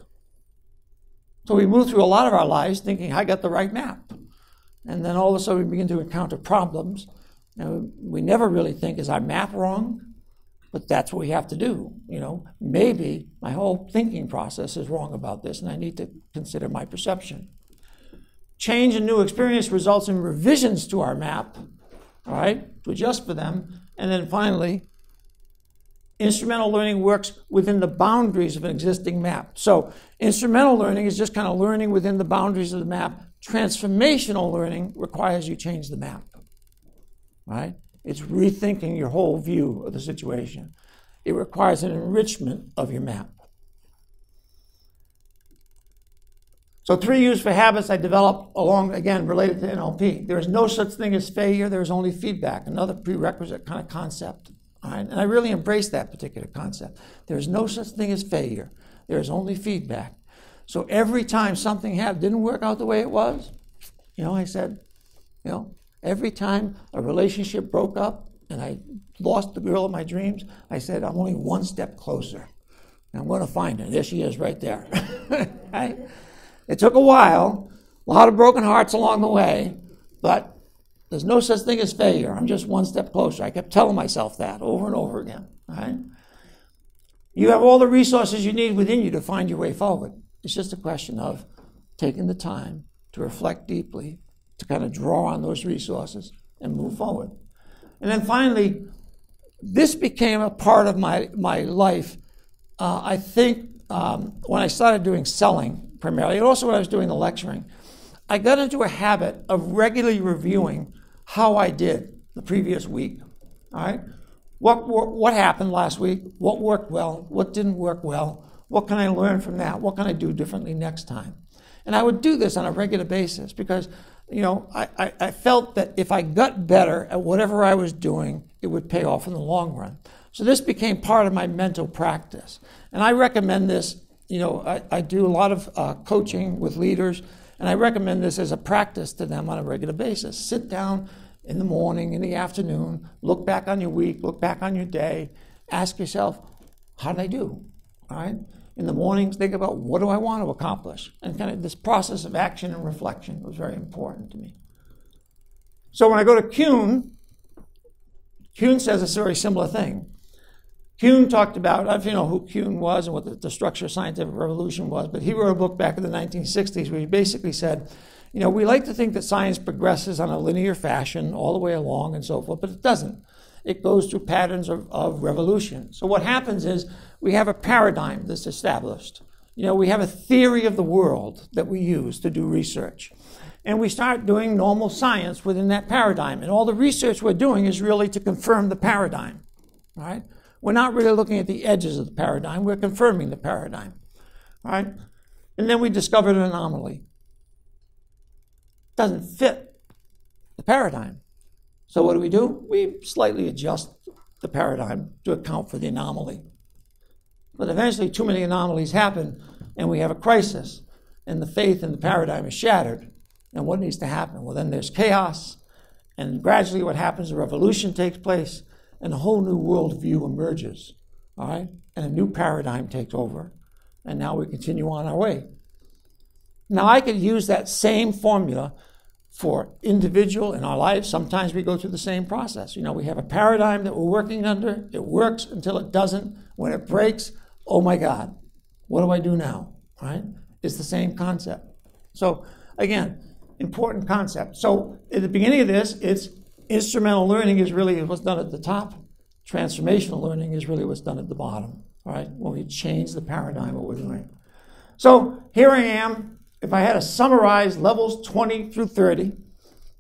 So we move through a lot of our lives thinking, I got the right map. And then all of a sudden we begin to encounter problems. And we never really think, is our map wrong? But that's what we have to do. Maybe my whole thinking process is wrong about this, and I need to consider my perception. Change and new experience results in revisions to our map, all right, to adjust for them. And then finally, Instrumental learning works within the boundaries of an existing map. So instrumental learning is just kind of learning within the boundaries of the map. Transformational learning requires you change the map, right? It's rethinking your whole view of the situation. It requires an enrichment of your map. So 3 U's for habits I developed along, again, related to NLP. There is no such thing as failure. There is only feedback, another prerequisite kind of concept. All right? And I really embrace that particular concept. There is no such thing as failure. There is only feedback. So every time something didn't work out the way it was, I said, every time a relationship broke up and I lost the girl of my dreams, I said, I'm only one step closer. And I'm going to find her. There she is right there. Right? It took a while, a lot of broken hearts along the way, but there's no such thing as failure. I'm just one step closer. I kept telling myself that over and over again. Right? You have all the resources you need within you to find your way forward. It's just a question of taking the time to reflect deeply, to kind of draw on those resources and move forward. And then finally, this became a part of my life, I think, when I started doing selling primarily, and also when I was doing the lecturing. I got into a habit of regularly reviewing how I did the previous week. All right? What happened last week? What worked well? What didn't work well? What can I learn from that? What can I do differently next time? And I would do this on a regular basis because, I felt that if I got better at whatever I was doing, it would pay off in the long run. So this became part of my mental practice. And I recommend this, I do a lot of coaching with leaders, and I recommend this as a practice to them on a regular basis. Sit down in the morning, in the afternoon, look back on your week, look back on your day, ask yourself, how did I do? All right? In the mornings, think about what do I want to accomplish? And kind of this process of action and reflection was very important to me. So when I go to Kuhn says a very similar thing. Kuhn talked about, I don't know who Kuhn was and what the structure of scientific revolution was, but he wrote a book back in the 1960s where he basically said, we like to think that science progresses on a linear fashion all the way along and so forth, but it doesn't. It goes through patterns of revolution. So what happens is we have a paradigm that's established. We have a theory of the world that we use to do research. And we start doing normal science within that paradigm. And all the research we're doing is really to confirm the paradigm. Right? We're not really looking at the edges of the paradigm. We're confirming the paradigm. Right? And then we discovered an anomaly. It doesn't fit the paradigm. So what do? We slightly adjust the paradigm to account for the anomaly. But eventually too many anomalies happen and we have a crisis and the faith in the paradigm is shattered. And what needs to happen? Well, then there's chaos, and gradually what happens, a revolution takes place and a whole new worldview emerges, all right? And a new paradigm takes over. And now we continue on our way. Now I could use that same formula for individual in our lives. Sometimes we go through the same process. We have a paradigm that we're working under. It works until it doesn't. When it breaks, oh my God, what do I do now? Right? It's the same concept. So again, important concept. So at the beginning of this, it's instrumental learning is really what's done at the top. Transformational learning is really what's done at the bottom. Right? When we change the paradigm of what we're doing. So here I am. If I had to summarize levels 20 through 30,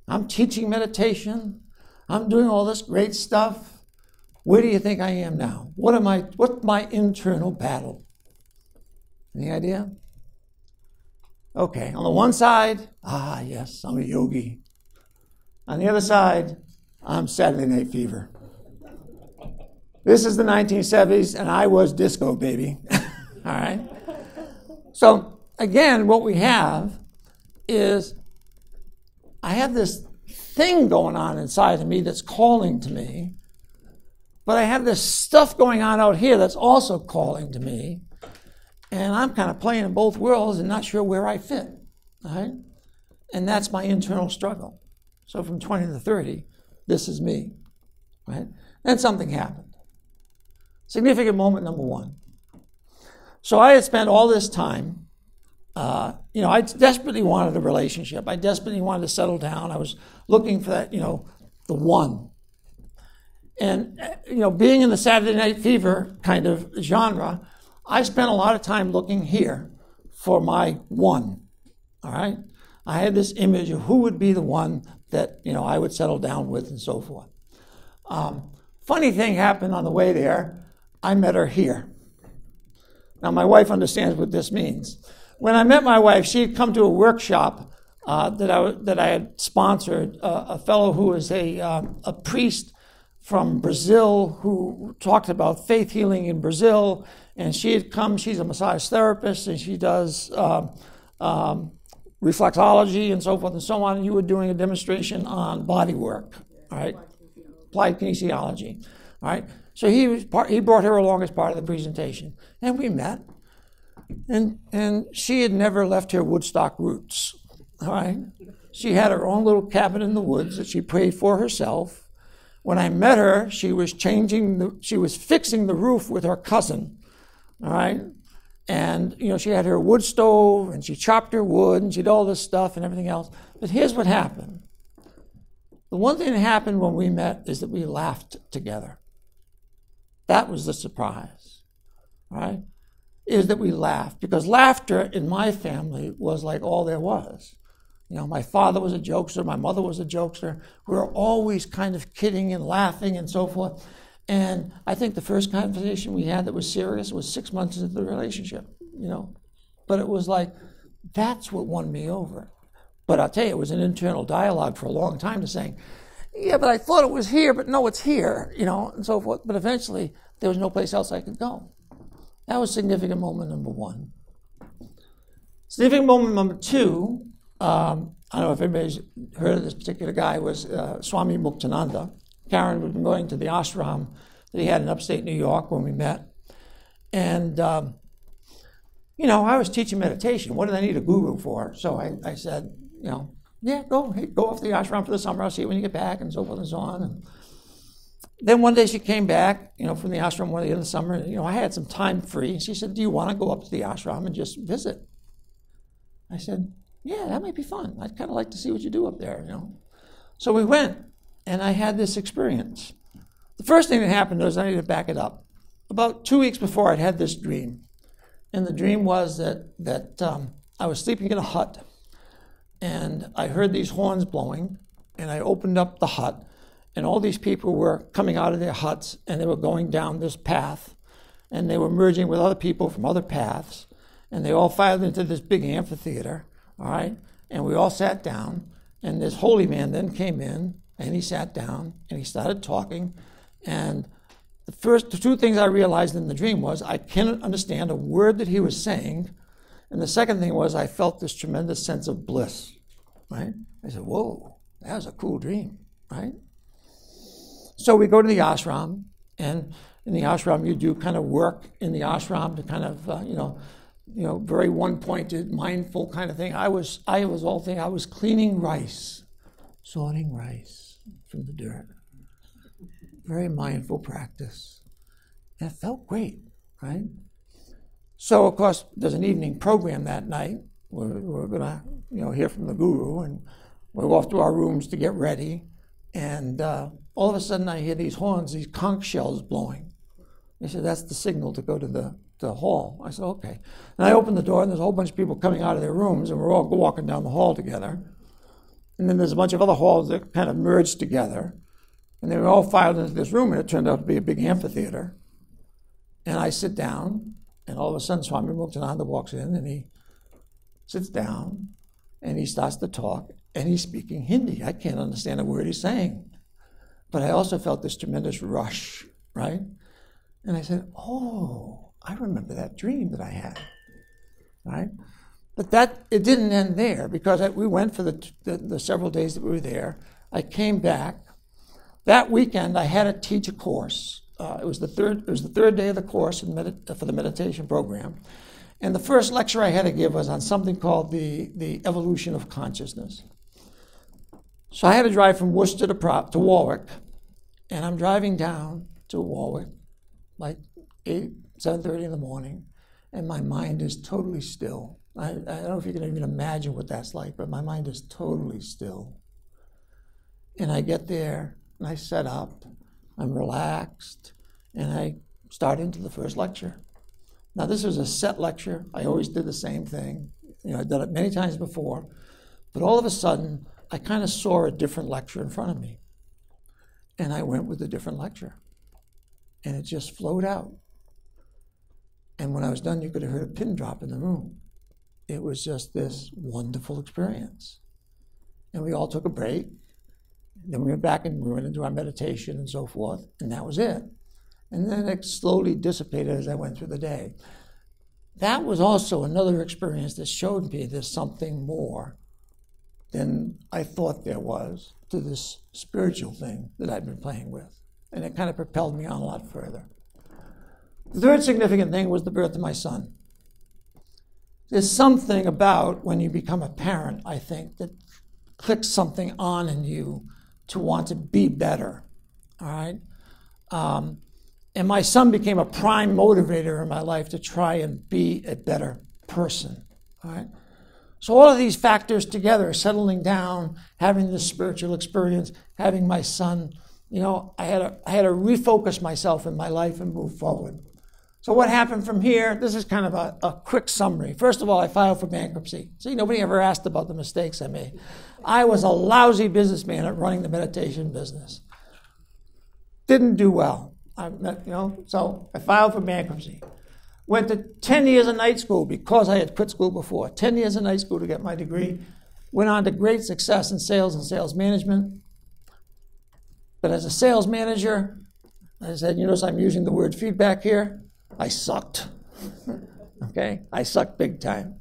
I'm teaching meditation. I'm doing all this great stuff. Where do you think I am now? What's my internal battle? Any idea? Okay, on the one side, yes, I'm a yogi. On the other side, I'm Saturday Night Fever. This is the 1970s, and I was disco, baby. All right? So, again, what we have is I have this thing going on inside of me that's calling to me, but I have this stuff going on out here that's also calling to me, and I'm kind of playing in both worlds and not sure where I fit, right? And that's my internal struggle. So from 20 to 30, this is me, right? Then something happened. Significant moment number one. So I had spent all this time I desperately wanted a relationship. I desperately wanted to settle down. I was looking for that, the one. And, being in the Saturday Night Fever kind of genre, I spent a lot of time looking here for my one, all right? I had this image of who would be the one that, I would settle down with and so forth. Funny thing happened on the way there. I met her here. Now, my wife understands what this means. When I met my wife, she had come to a workshop that I had sponsored, a fellow who was a priest from Brazil who talked about faith healing in Brazil, and she had come. She's a massage therapist, and she does reflexology and so forth and so on. And you were doing a demonstration on body work, all right? Applied kinesiology, all right? So he brought her along as part of the presentation, and we met. And she had never left her Woodstock roots, all right? She had her own little cabin in the woods that she prayed for herself. When I met her, she was fixing the roof with her cousin, all right? And, she had her wood stove, and she chopped her wood, and she did all this stuff and everything else. But here's what happened. The one thing that happened when we met is that we laughed together. That was the surprise, all right? Is that we laughed, because laughter in my family was like all there was. My father was a jokester, my mother was a jokester. We were always kind of kidding and laughing and so forth. And I think the first conversation we had that was serious was 6 months into the relationship, But it was like, that's what won me over. But I'll tell you, it was an internal dialogue for a long time to saying, yeah, but I thought it was here, but no, it's here, and so forth. But eventually, there was no place else I could go. That was significant moment number one. Significant moment number two, I don't know if anybody's heard of this particular guy, was Swami Muktananda. Karen had been going to the ashram that he had in upstate New York when we met. And, I was teaching meditation. What did I need a guru for? So I said, yeah, go off to the ashram for the summer. I'll see you when you get back, and so forth and so on. And then one day she came back, from the ashram one day in the summer. I had some time free. And she said, do you want to go up to the ashram and just visit? I said, yeah, that might be fun. I'd kind of like to see what you do up there, So we went, and I had this experience. The first thing that happened was, I need to back it up. About 2 weeks before, I'd had this dream. And the dream was that I was sleeping in a hut, and I heard these horns blowing, and I opened up the hut, and all these people were coming out of their huts, and they were going down this path, and they were merging with other people from other paths, and they all filed into this big amphitheater, all right? And we all sat down, and this holy man then came in, and he sat down, and he started talking, and the two things I realized in the dream was I couldn't understand a word that he was saying, and the second thing was I felt this tremendous sense of bliss, right? I said, whoa, that was a cool dream, right? So we go to the ashram, and in the ashram you do kind of work in the ashram to kind of, very one-pointed, mindful kind of thing. I was cleaning rice, sorting rice from the dirt. Very mindful practice. And it felt great, right? So, of course, there's an evening program that night. We're going to, hear from the guru, and we're off to our rooms to get ready. And all of a sudden, I hear these horns, these conch shells blowing. They said, that's the signal to go to the hall. I said, okay. And I opened the door, and there's a whole bunch of people coming out of their rooms, and we're all walking down the hall together. And then there's a bunch of other halls that kind of merged together. And they were all filed into this room, and it turned out to be a big amphitheater. And I sit down, and all of a sudden Swami Muktananda walks in, and he sits down, and he starts to talk, and he's speaking Hindi. I can't understand a word he's saying. But I also felt this tremendous rush, right? And I said, oh, I remember that dream that I had, right? But it didn't end there, because we went for the several days that we were there. I came back. That weekend, I had to teach a course. It was the third day of the course for the meditation program. And the first lecture I had to give was on something called the evolution of consciousness. So I had to drive from Worcester to Warwick, and I'm driving down to Warwick, like 7:30 in the morning, and my mind is totally still. I don't know if you can even imagine what that's like, but my mind is totally still. And I get there, and I set up, I'm relaxed, and I start into the first lecture. Now, this was a set lecture. I always did the same thing. I'd done it many times before. But all of a sudden, I kind of saw a different lecture in front of me. And I went with a different lecture. And it just flowed out. And when I was done, you could have heard a pin drop in the room. It was just this wonderful experience. And we all took a break. Then we went back and we went into our meditation and so forth. And that was it. And then it slowly dissipated as I went through the day. That was also another experience that showed me there's something more than I thought there was to this spiritual thing that I've been playing with. And it kind of propelled me on a lot further. The third significant thing was the birth of my son. There's something about when you become a parent, I think, that clicks something on in you to want to be better, all right? And my son became a prime motivator in my life to try and be a better person, all right? So all of these factors together, settling down, having this spiritual experience, having my son, I had to refocus myself in my life and move forward. So what happened from here? This is kind of a quick summary. First of all, I filed for bankruptcy. See, nobody ever asked about the mistakes I made. I was a lousy businessman at running the meditation business. Didn't do well. So I filed for bankruptcy. Went to 10 years of night school because I had quit school before. 10 years of night school to get my degree. Went on to great success in sales and sales management. But as a sales manager, I said, you notice I'm using the word feedback here? I sucked. Okay? I sucked big time.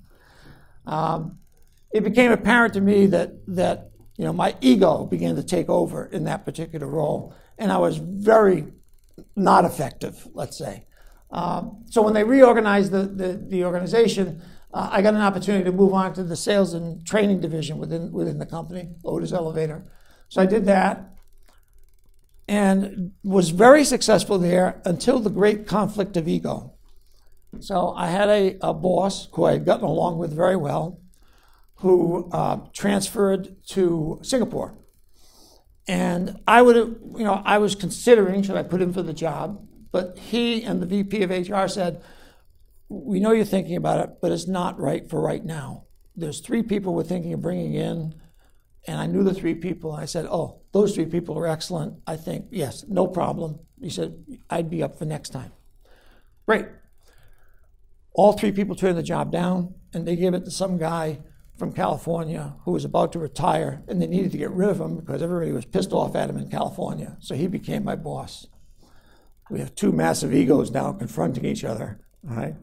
It became apparent to me that my ego began to take over in that particular role. And I was very not effective, let's say. So when they reorganized the organization, I got an opportunity to move on to the sales and training division within the company, Otis Elevator. So I did that and was very successful there until the great conflict of ego. So I had a boss who I had gotten along with very well, who transferred to Singapore. And I was considering, should I put him for the job? But he and the VP of HR said, we know you're thinking about it, but it's not right for right now. There's 3 people we're thinking of bringing in, and I knew the 3 people. I said, oh, those 3 people are excellent. I think, yes, no problem. He said, I'd be up for next time. Great. All 3 people turned the job down, and they gave it to some guy from California who was about to retire, and they needed to get rid of him because everybody was pissed off at him in California. So he became my boss. We have 2 massive egos now confronting each other, all right?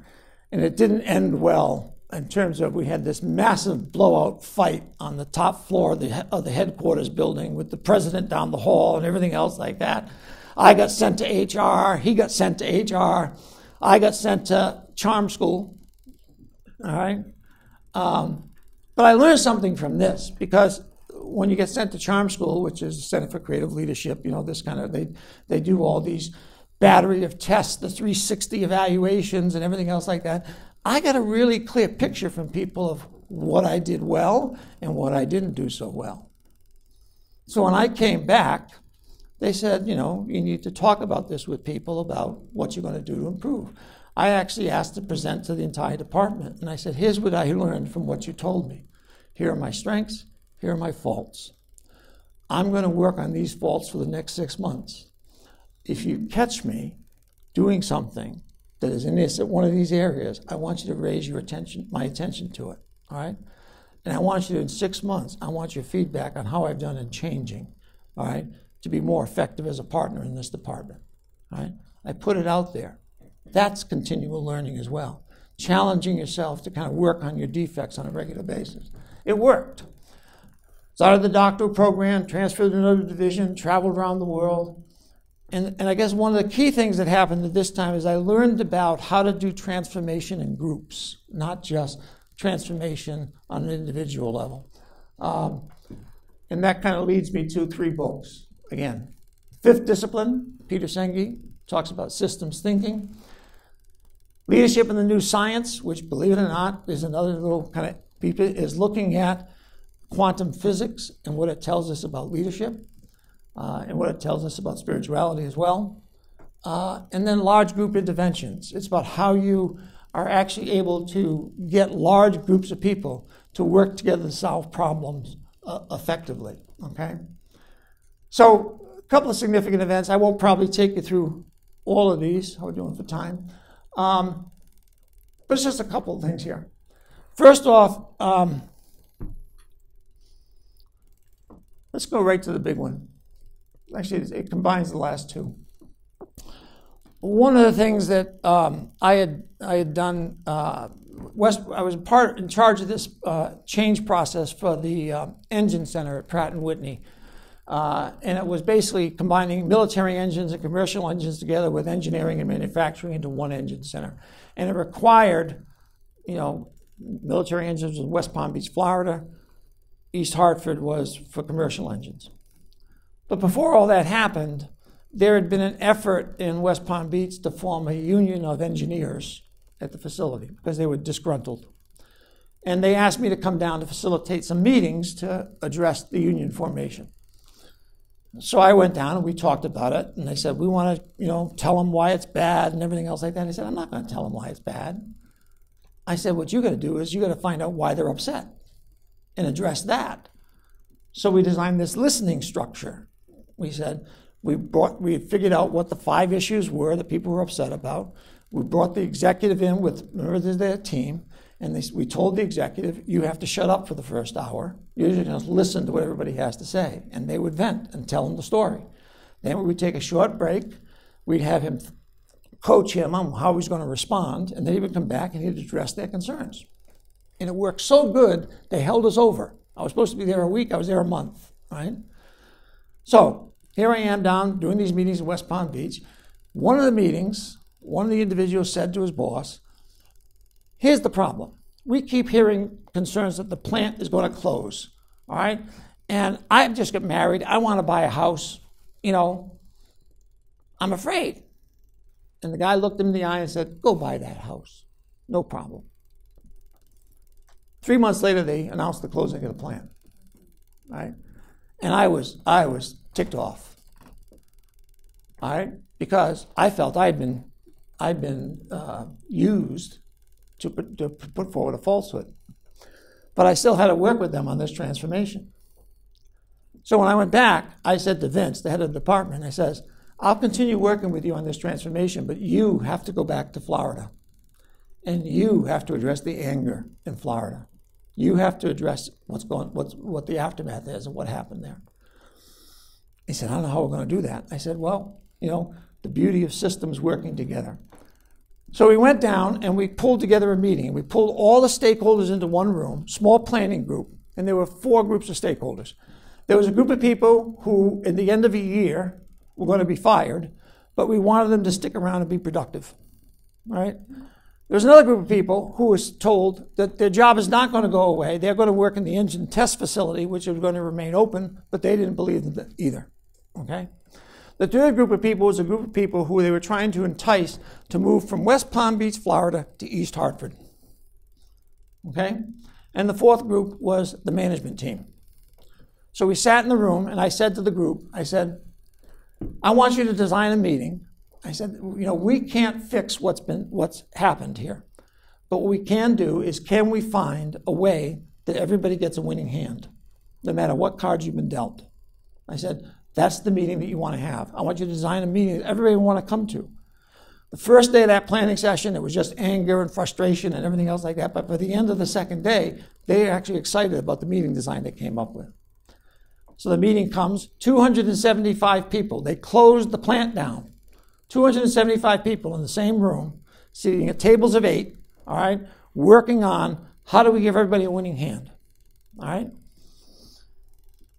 And it didn't end well in terms of we had this massive blowout fight on the top floor of the headquarters building with the president down the hall and everything else like that. I got sent to HR. He got sent to HR. I got sent to charm school, all right? But I learned something from this because when you get sent to charm school, which is the Center for Creative Leadership, this kind of, they do all these battery of tests, the 360 evaluations and everything else like that. I got a really clear picture from people of what I did well and what I didn't do so well. So when I came back, they said, you need to talk about this with people about what you're going to do to improve. I actually asked to present to the entire department, and I said, here's what I learned from what you told me. Here are my strengths, here are my faults. I'm going to work on these faults for the next 6 months. If you catch me doing something that is in one of these areas, I want you to raise my attention to it, all right? And I want you to, in 6 months, I want your feedback on how I've done in changing, all right, to be more effective as a partner in this department, all right? I put it out there. That's continual learning as well. Challenging yourself to kind of work on your defects on a regular basis. It worked. Started the doctoral program, transferred to another division, traveled around the world. And I guess one of the key things that happened at this time is I learned about how to do transformation in groups, not just transformation on an individual level. And that kind of leads me to 3 books. Again, Fifth Discipline, Peter Senge talks about systems thinking. Leadership in the New Science, which, believe it or not, is another little kind of, is looking at quantum physics and what it tells us about leadership. and what it tells us about spirituality as well. And then large group interventions. It's about how you are actually able to get large groups of people to work together to solve problems effectively, okay? So a couple of significant events. I won't probably take you through all of these. How are we doing for time? But it's just a couple of things here. First off, let's go right to the big one. Actually, it combines the last two. One of the things that I had done, I was in charge of this change process for the engine center at Pratt & Whitney. And it was basically combining military engines and commercial engines together with engineering and manufacturing into one engine center. And it required, military engines in West Palm Beach, Florida. East Hartford was for commercial engines. But before all that happened, there had been an effort in West Palm Beach to form a union of engineers at the facility because they were disgruntled. And they asked me to come down to facilitate some meetings to address the union formation. So I went down and we talked about it, and they said, we want to, tell them why it's bad and everything else like that. And I said, I'm not going to tell them why it's bad. I said, what you got to do is you got to find out why they're upset and address that. So we designed this listening structure. We said, we figured out what the 5 issues were that people were upset about. We brought the executive in with members of their team, and we told the executive, you have to shut up for the first hour. You just listen to what everybody has to say. And they would vent and tell them the story. Then we would take a short break. We'd have him coach him on how he's going to respond, and then he would come back and he'd address their concerns. And it worked so good, they held us over. I was supposed to be there a week. I was there a month, right? So here I am down doing these meetings in West Palm Beach. One of the meetings, one of the individuals said to his boss, here's the problem. We keep hearing concerns that the plant is going to close, all right? And I just got married. I want to buy a house. I'm afraid. And the guy looked him in the eye and said, go buy that house. No problem. 3 months later, they announced the closing of the plant, right? And I was ticked off, all right? Because I felt I'd been used to put forward a falsehood. But I still had to work with them on this transformation. So when I went back, I said to Vince, the head of the department, I says, I'll continue working with you on this transformation, but you have to go back to Florida. And you have to address the anger in Florida. You have to address what the aftermath is and what happened there. He said, I don't know how we're going to do that. I said, well, the beauty of systems working together. So we went down and we pulled together a meeting. We pulled all the stakeholders into one room, small planning group, and there were 4 groups of stakeholders. There was a group of people who, at the end of a year, were going to be fired, but we wanted them to stick around and be productive, right? There was another group of people who was told that their job is not going to go away. They're going to work in the engine test facility, which is going to remain open, but they didn't believe in that either, okay? The third group of people was a group of people who they were trying to entice to move from West Palm Beach, Florida, to East Hartford, okay? And the fourth group was the management team. So we sat in the room, and I said to the group, I said, I want you to design a meeting. I said, we can't fix what's happened here. But what we can do is, can we find a way that everybody gets a winning hand, no matter what cards you've been dealt? I said, that's the meeting that you want to have. I want you to design a meeting that everybody will want to come to. The first day of that planning session, it was just anger and frustration and everything else like that. But by the end of the second day, they were actually excited about the meeting design they came up with. So the meeting comes, 275 people. They closed the plant down. 275 people in the same room, sitting at tables of 8, all right, working on how do we give everybody a winning hand, all right?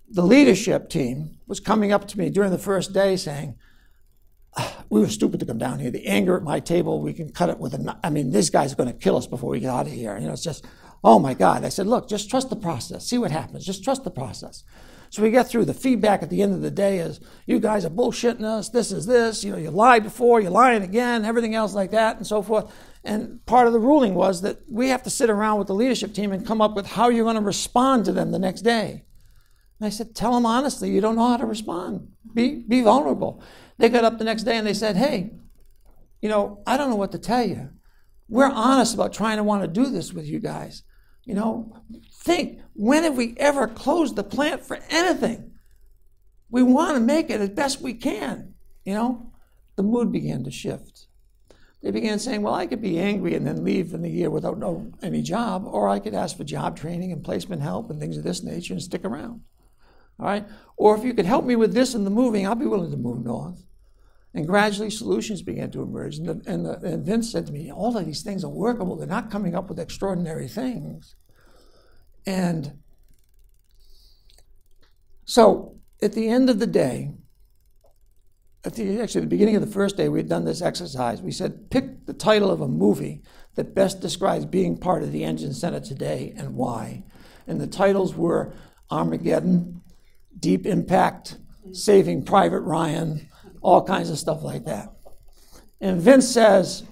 The leadership team was coming up to me during the first day saying, we were stupid to come down here. The anger at my table, we can cut it with this guy's going to kill us before we get out of here. It's just, oh my God. I said, look, just trust the process. See what happens. Just trust the process. So we get through. The feedback at the end of the day is, you guys are bullshitting us. This is this. You lied before. You're lying again. Everything else like that and so forth. And part of the ruling was that we have to sit around with the leadership team and come up with how you're going to respond to them the next day. And I said, tell them honestly, you don't know how to respond. Be vulnerable. They got up the next day and they said, hey, you know, I don't know what to tell you. We're honest about trying to want to do this with you guys. You know, think, when have we ever closed the plant for anything? We want to make it as best we can. You know, the mood began to shift. They began saying, well, I could be angry and then leave in a year without any job, or I could ask for job training and placement help and things of this nature and stick around. All right? Or if you could help me with this and the moving, I'll be willing to move north. And gradually solutions began to emerge. And Vince said to me, all of these things are workable. They're not coming up with extraordinary things. And so at the end of the day, actually, at the beginning of the first day, we had done this exercise. We said, pick the title of a movie that best describes being part of the Engine Center today and why. And the titles were Armageddon, Deep Impact, Saving Private Ryan, all kinds of stuff like that. And Vince says,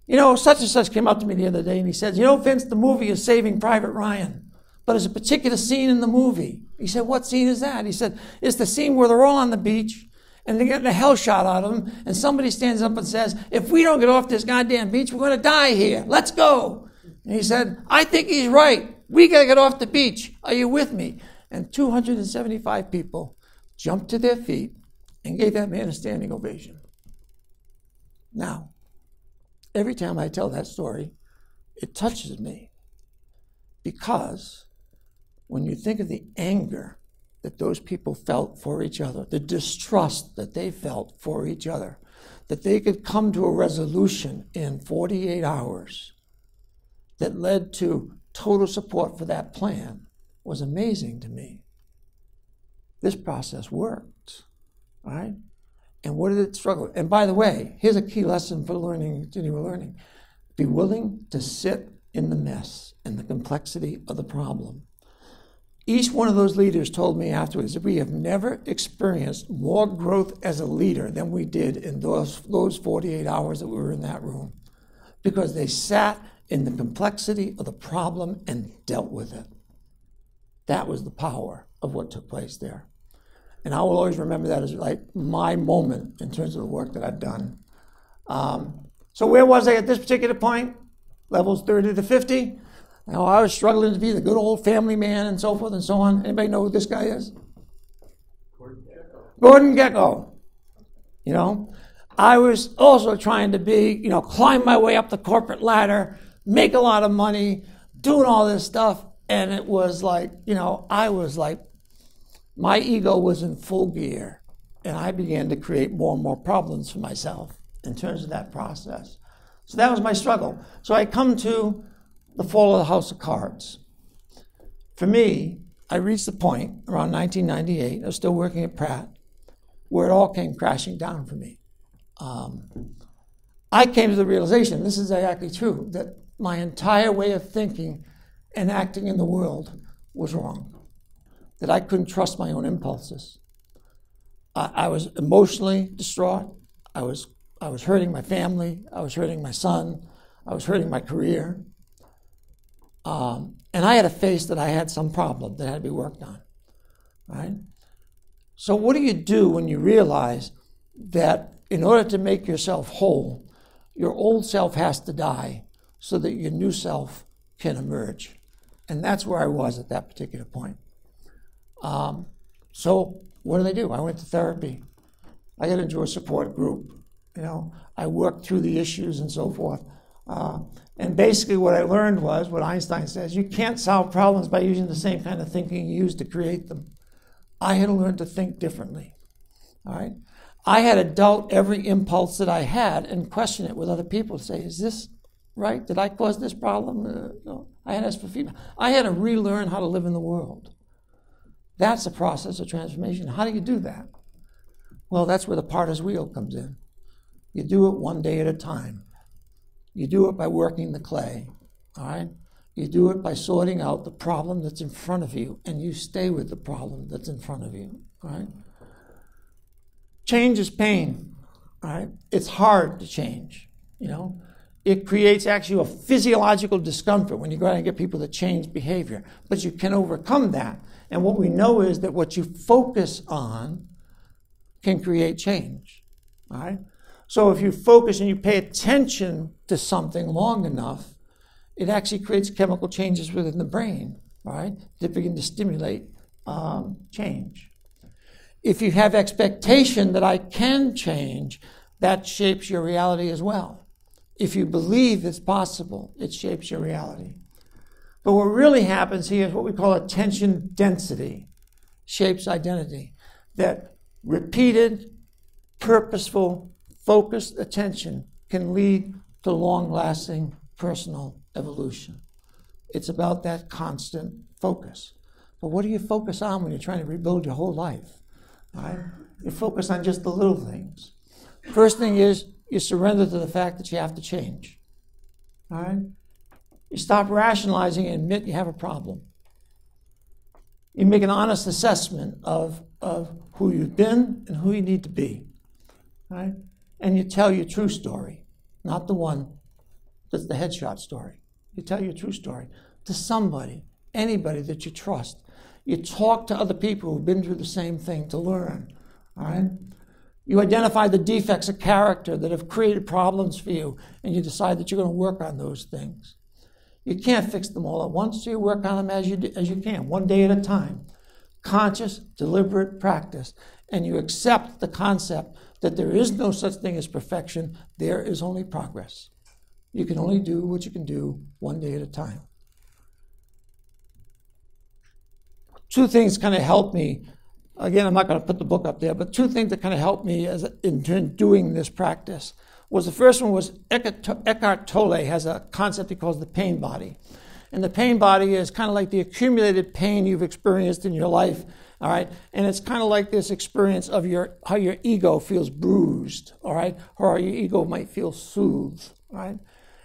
you know, such and such came up to me the other day, and he said, you know, Vince, the movie is Saving Private Ryan, but there's a particular scene in the movie. He said, what scene is that? He said, it's the scene where they're all on the beach, and they're getting a hell shot out of them, and somebody stands up and says, if we don't get off this goddamn beach, we're going to die here. Let's go. And he said, I think he's right. We got to get off the beach. Are you with me? And 275 people jumped to their feet and gave that man a standing ovation. Now, every time I tell that story, it touches me, because when you think of the anger that those people felt for each other, the distrust that they felt for each other, that they could come to a resolution in 48 hours that led to total support for that plan, was amazing to me. This process worked, all right? And what did it struggle with? And by the way, here's a key lesson for learning, continual learning. Be willing to sit in the mess and the complexity of the problem. Each one of those leaders told me afterwards that we have never experienced more growth as a leader than we did in those 48 hours that we were in that room, because they sat in the complexity of the problem and dealt with it. That was the power of what took place there. And I will always remember that as like my moment in terms of the work that I've done. So where was I at this particular point? Levels 30 to 50. Now, I was struggling to be the good old family man and so forth and so on. Anybody know who this guy is? Gordon Gekko. You know, I was also trying to be, you know, climb my way up the corporate ladder, make a lot of money, doing all this stuff. And it was like, you know, I was like, my ego was in full gear. And I began to create more and more problems for myself in terms of that process. So that was my struggle. So I come to the fall of the House of Cards. For me, I reached the point around 1998, I was still working at Pratt, where it all came crashing down for me. I came to the realization, this is exactly true, that my entire way of thinking and acting in the world was wrong, that I couldn't trust my own impulses. I was emotionally distraught. I was hurting my family. I was hurting my son. I was hurting my career. And I had to face that I had some problem that had to be worked on, right? So what do you do when you realize that in order to make yourself whole, your old self has to die so that your new self can emerge? And that's where I was at that particular point. So what do? I went to therapy. I got into a support group. You know, I worked through the issues and so forth. And basically what I learned was what Einstein says, you can't solve problems by using the same kind of thinking you used to create them. I had to learn to think differently, all right? I had to doubt every impulse that I had and question it with other people, say, is this right? Did I cause this problem? No. I had to ask for feedback. I had to relearn how to live in the world. That's a process of transformation. How do you do that? Well, that's where the potter's wheel comes in. You do it one day at a time. You do it by working the clay, all right? You do it by sorting out the problem that's in front of you, and you stay with the problem that's in front of you, all right? Change is pain, all right? It's hard to change, you know? it creates actually a physiological discomfort when you go out and get people to change behavior. But you can overcome that. And what we know is that what you focus on can create change. All right? So if you focus and you pay attention to something long enough, it actually creates chemical changes within the brain, right, that begin to stimulate change. If you have expectation that I can change, that shapes your reality as well. If you believe it's possible, it shapes your reality. But what really happens here is what we call attention density, shapes identity. That repeated, purposeful, focused attention can lead to long-lasting personal evolution. It's about that constant focus. But what do you focus on when you're trying to rebuild your whole life? Right? You focus on just the little things. First thing is you surrender to the fact that you have to change. All right? You stop rationalizing and admit you have a problem. You make an honest assessment of who you've been and who you need to be. All right? And you tell your true story, not the one that's the headshot story. You tell your true story to somebody, anybody that you trust. You talk to other people who've been through the same thing to learn. All right? You identify the defects of character that have created problems for you, and you decide that you're going to work on those things. You can't fix them all at once, so you work on them as you can, one day at a time. Conscious, deliberate practice. And you accept the concept that there is no such thing as perfection. There is only progress. You can only do what you can do one day at a time. Two things kind of helped me. Again, I'm not going to put the book up there, but two things that kind of helped me in doing this practice was the first one was Eckhart Tolle has a concept he calls the pain body. And the pain body is kind of like the accumulated pain you've experienced in your life, all right? And it's kind of like this experience of how your ego feels bruised, all right? Or your ego might feel soothed, all right?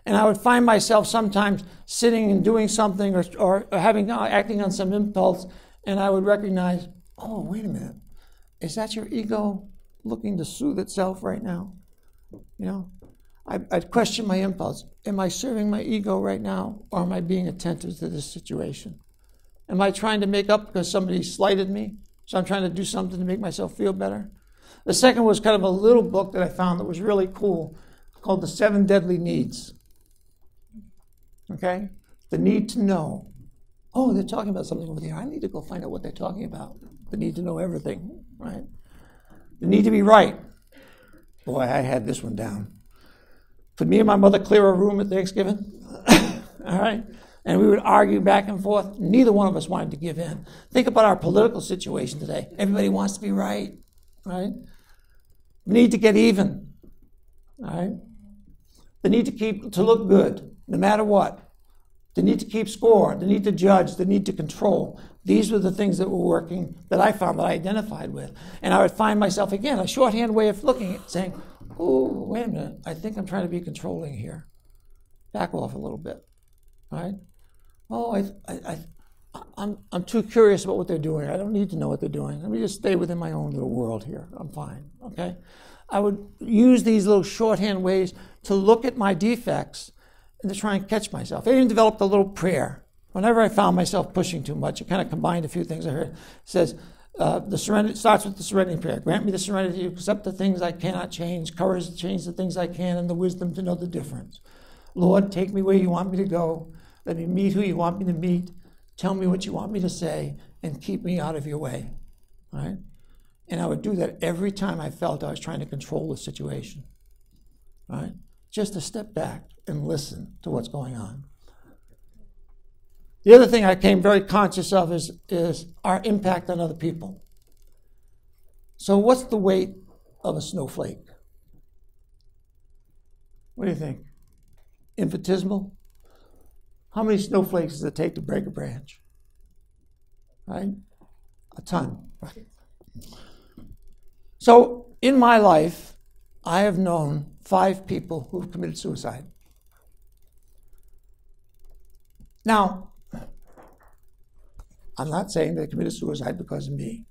And I would find myself sometimes sitting and doing something or acting on some impulse, and I would recognize, oh, wait a minute. Is that your ego looking to soothe itself right now? You know, I'd question my impulse. Am I serving my ego right now, or am I being attentive to this situation? Am I trying to make up because somebody slighted me? So I'm trying to do something to make myself feel better? The second was kind of a little book that I found that was really cool called The 7 Deadly Needs. Okay? The need to know. Oh, they're talking about something over there. I need to go find out what they're talking about. The need to know everything, right? The need to be right. Boy, I had this one down. Could me and my mother clear a room at Thanksgiving? All right? And we would argue back and forth. Neither one of us wanted to give in. Think about our political situation today. Everybody wants to be right, right? The need to get even, all right? The need to look good, no matter what. The need to keep score, the need to judge, the need to control. These were the things that were working, that I found, that I identified with. And I would find myself, again, a shorthand way of looking at saying, oh, wait a minute, I think I'm trying to be controlling here. Back off a little bit, right? Oh, I'm too curious about what they're doing. I don't need to know what they're doing. Let me just stay within my own little world here. I'm fine, okay? I would use these little shorthand ways to look at my defects and to try and catch myself. I even developed a little prayer. Whenever I found myself pushing too much, it kind of combined a few things I heard. It says, it starts with the serenity prayer. Grant me the serenity to accept the things I cannot change, courage to change the things I can, and the wisdom to know the difference. Lord, take me where you want me to go. Let me meet who you want me to meet. Tell me what you want me to say, and keep me out of your way. All right? And I would do that every time I felt I was trying to control the situation. All right? Just to step back and listen to what's going on. The other thing I came very conscious of is our impact on other people. So what's the weight of a snowflake? What do you think? Infinitesimal? How many snowflakes does it take to break a branch? Right? A ton. Right? So in my life, I have known 5 people who've committed suicide. Now, I'm not saying they committed suicide because of me,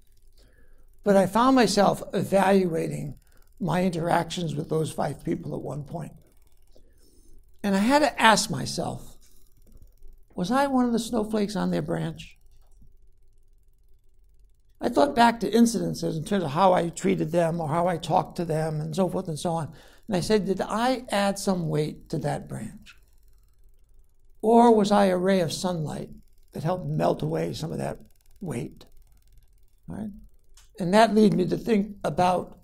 but I found myself evaluating my interactions with those 5 people at one point. And I had to ask myself, was I one of the snowflakes on their branch? I thought back to incidences in terms of how I treated them or how I talked to them and so forth and so on. And I said, did I add some weight to that branch? Or was I a ray of sunlight that helped melt away some of that weight? Right? And that leads me to think about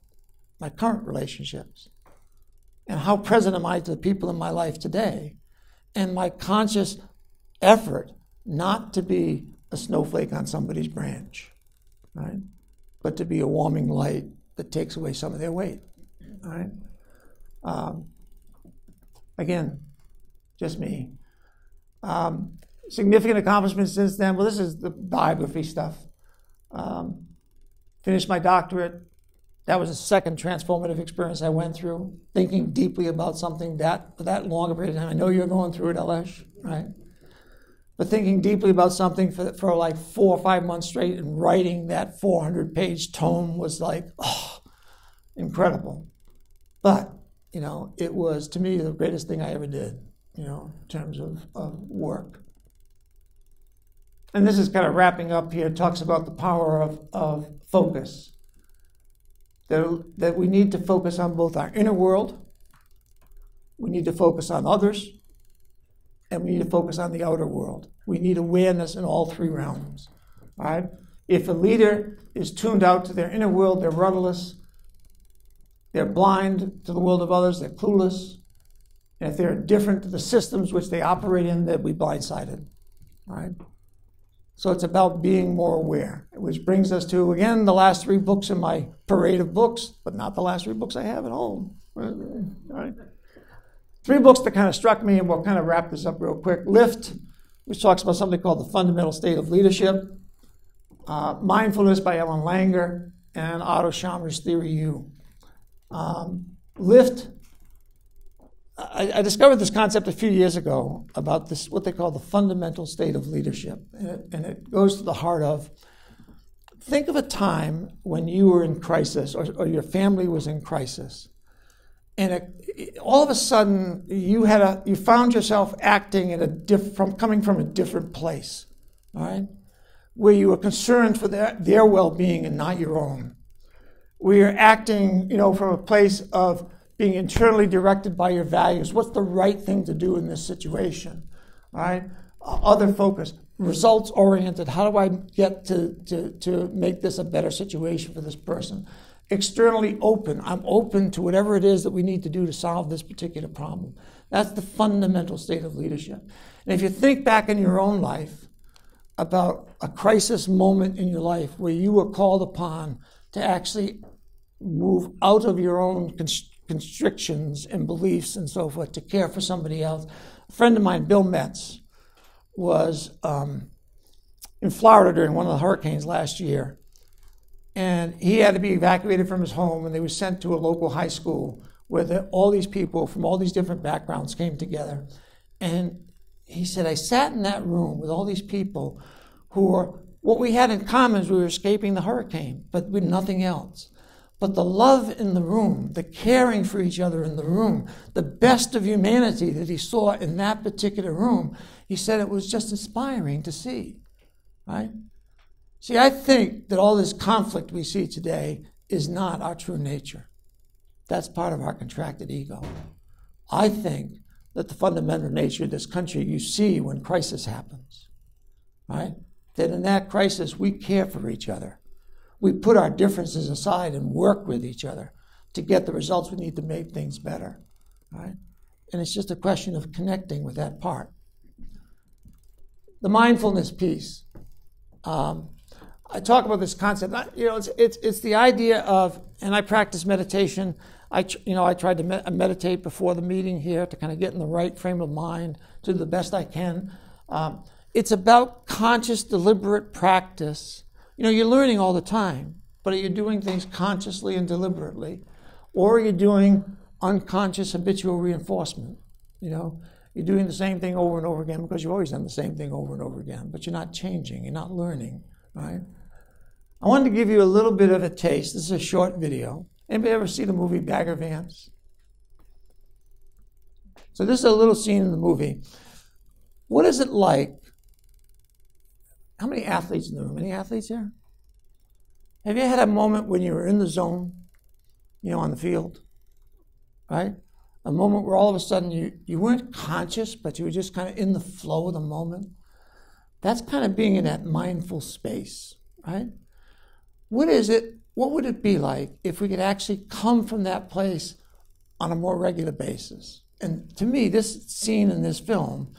my current relationships and how present am I to the people in my life today, and my conscious effort not to be a snowflake on somebody's branch, right? But to be a warming light that takes away some of their weight, right? Again, just me. Significant accomplishments since then. Well, this is the biography stuff. Finished my doctorate. That was the second transformative experience I went through, thinking deeply about something for that long a period of time. I know you're going through it, Alesh, right? But thinking deeply about something for like 4 or 5 months straight and writing that 400-page tome was like, oh, incredible. But, it was, to me, the greatest thing I ever did, in terms of work. And this is kind of wrapping up here. It talks about the power of focus. That we need to focus on both our inner world, we need to focus on others, and we need to focus on the outer world. We need awareness in all three realms. All right? If a leader is tuned out to their inner world, they're rudderless, they're blind to the world of others, they're clueless, and if they're indifferent to the systems which they operate in, they'll be blindsided. All right? So it's about being more aware, which brings us to, again, the last 3 books in my parade of books, but not the last 3 books I have at home. All right. 3 books that kind of struck me, and we'll kind of wrap this up real quick. Lift, which talks about something called the fundamental state of leadership. Mindfulness by Ellen Langer, and Otto Scharmer's Theory U. Lift, I discovered this concept a few years ago about this, what they call the fundamental state of leadership. And it goes to the heart of, think of a time when you were in crisis or your family was in crisis. And all of a sudden, you found yourself acting coming from a different place, all right? Where you were concerned for their well-being and not your own. Where you're acting, from a place of being internally directed by your values. What's the right thing to do in this situation, all right? Other focus, results-oriented. How do I get to make this a better situation for this person? Externally open. I'm open to whatever it is that we need to do to solve this particular problem. That's the fundamental state of leadership. And if you think back in your own life about a crisis moment in your life where you were called upon to actually move out of your own constrictions and beliefs and so forth to care for somebody else. A friend of mine, Bill Metz, was in Florida during one of the hurricanes last year. And he had to be evacuated from his home, and they were sent to a local high school where all these people from all these different backgrounds came together. And he said, I sat in that room with all these people who were, what we had in common is we were escaping the hurricane, but with nothing else. But the love in the room, the caring for each other in the room, the best of humanity that he saw in that particular room, he said it was just inspiring to see, right? See, I think that all this conflict we see today is not our true nature. That's part of our contracted ego. I think that the fundamental nature of this country you see when crisis happens, right? That in that crisis we care for each other. We put our differences aside and work with each other to get the results we need to make things better, right? And it's just a question of connecting with that part. The mindfulness piece. I talk about this concept. It's the idea of, and I practice meditation. I tried to meditate before the meeting here to kind of get in the right frame of mind to do the best I can. It's about conscious, deliberate practice. You're learning all the time, but are you doing things consciously and deliberately? Or are you doing unconscious habitual reinforcement? You're doing the same thing over and over again because you've always done the same thing over and over again, but you're not changing, you're not learning, right? I wanted to give you a little bit of a taste. This is a short video. Anybody ever see the movie Bagger Vance? So this is a little scene in the movie. What is it like? How many athletes in the room? Any athletes here? Have you had a moment when you were in the zone, on the field, right? A moment where all of a sudden you weren't conscious, but you were just kind of in the flow of the moment? That's kind of being in that mindful space, right? What would it be like if we could actually come from that place on a more regular basis? And to me, this scene in this film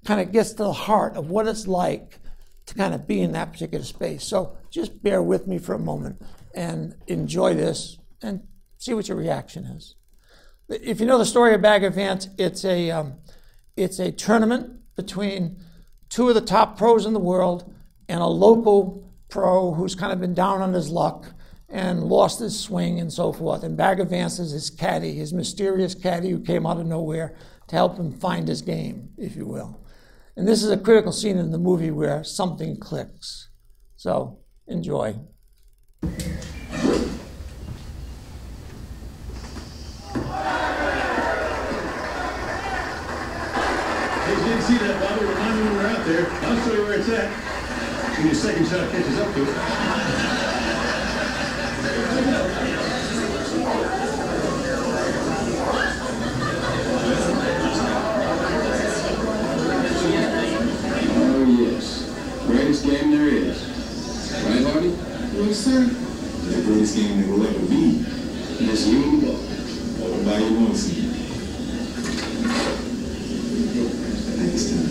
kind of gets to the heart of what it's like to kind of be in that particular space. So just bear with me for a moment and enjoy this and see what your reaction is. If you know the story of Bag of Ants, it's a tournament between two of the top pros in the world and a local pro who's kind of been down on his luck and lost his swing and so forth. And Bag of Ants is his caddy, his mysterious caddy who came out of nowhere to help him find his game, if you will. And this is a critical scene in the movie where something clicks. So enjoy. Hey, you didn't see that, Bobby. Remind me when we're out there. I'll show you where it's at. When your second shot catches up to it. Oh, yes. Greatest game there is. Right, Hardy? Yes, sir. The greatest game there will ever be. That's you and the ball. Everybody wants it. I think it's time.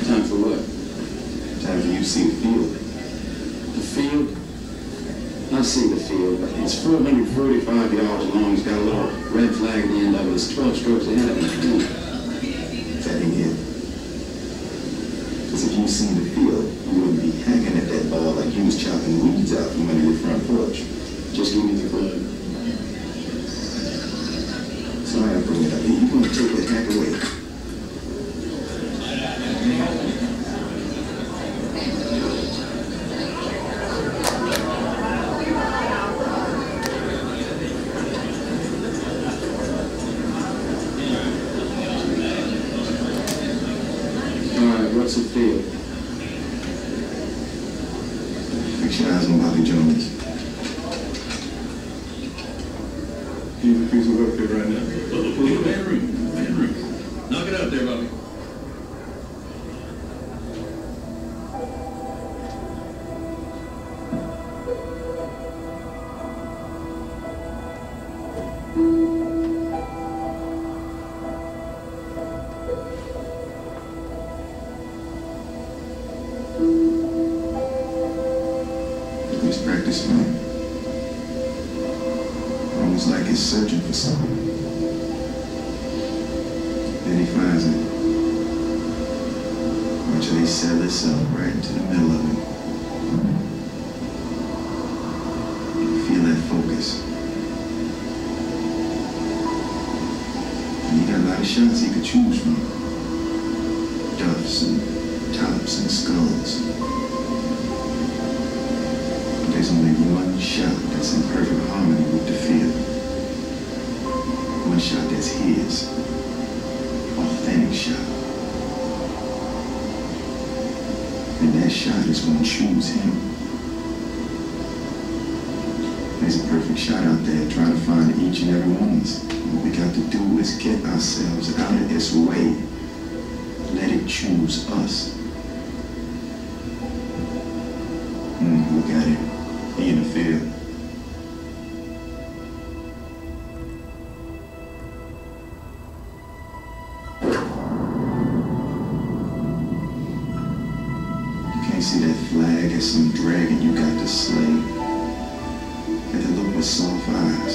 Time for what? Time for you to see the field. The field? I see the field. It's 445 yards long. It's got a little red flag at the end of it. It's 12 strokes ahead of me. That ain't it. Because if you seen the field, you wouldn't be hacking at that ball like you was chopping weeds out from under your front porch. Just give me the club. So I bring it up here. You're going to take that hack away. What's the field? Fix your eyes on Bobby Jones. He's a piece of work there right now. Man room. Knock it out there, Bobby. He's practicing. Almost like he's searching for something. Then he finds it. Watch how he set this up right into the middle of it. Feel that focus. And he got a lot of shots he could choose from. Duffs and tops and skulls. There's only one shot that's in perfect harmony with the field. One shot that's his. Authentic shot. And that shot is going to choose him. There's a perfect shot out there trying to find each and every one of us. What we got to do is get ourselves out of its way. Let it choose us. Look at him. He in the field. You can't see that flag as some dragon you got to slay. Got to look with soft eyes.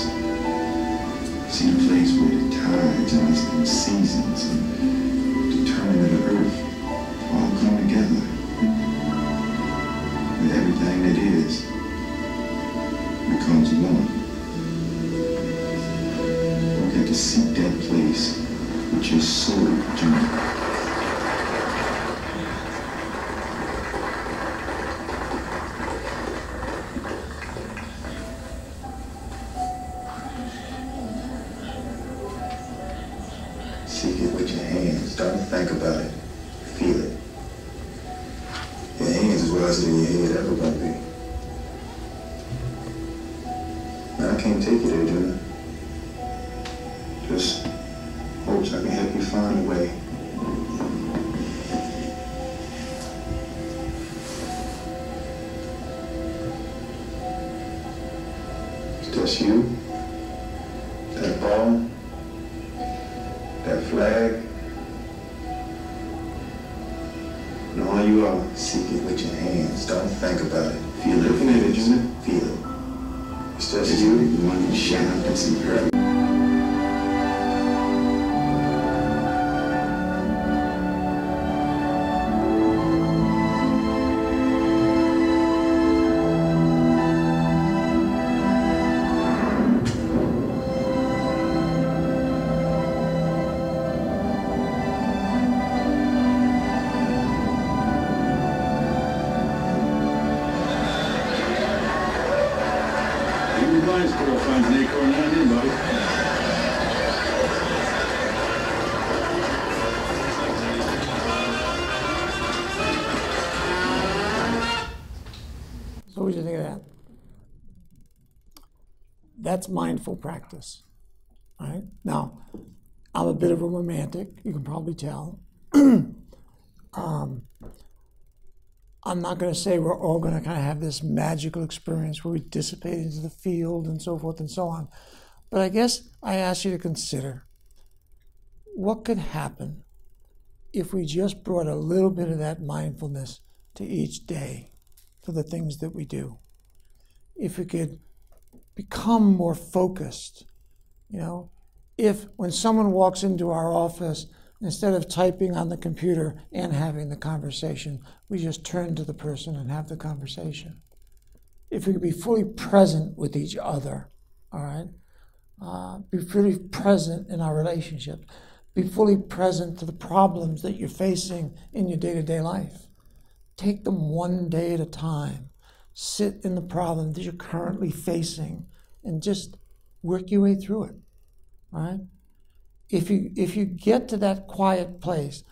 See the place where the tides and the seasons and the turning of the earth all come together. And everything that is becomes one. You got to seek that place with your soul journey. Seek it with your hands. Don't think about it. Feel it. Your hands is wiser than your head ever gonna be. Now, I can't take you there, Junior. Just hopes I can help you find a way. It's just you, that ball, that flag, and all you are. Seek it with your hands. Don't think about it. Feel it. Looking at it, Junior. Feel it. It's just you, the one who shine up in some early. Blind squirrel finds an acorn now and then, buddy. So what do you think of that? That's mindful practice. Right? Now, I'm a bit of a romantic, you can probably tell. I'm not going to say we're all going to kind of have this magical experience where we dissipate into the field and so forth and so on. But I guess I ask you to consider what could happen if we just brought a little bit of that mindfulness to each day for the things that we do. If we could become more focused, you know, if when someone walks into our office, instead of typing on the computer and having the conversation, we just turn to the person and have the conversation. If we could be fully present with each other, all right? Be fully present in our relationship. Be fully present to the problems that you're facing in your day-to-day life. Take them one day at a time. Sit in the problem that you're currently facing and just work your way through it, all right? If you get to that quiet place,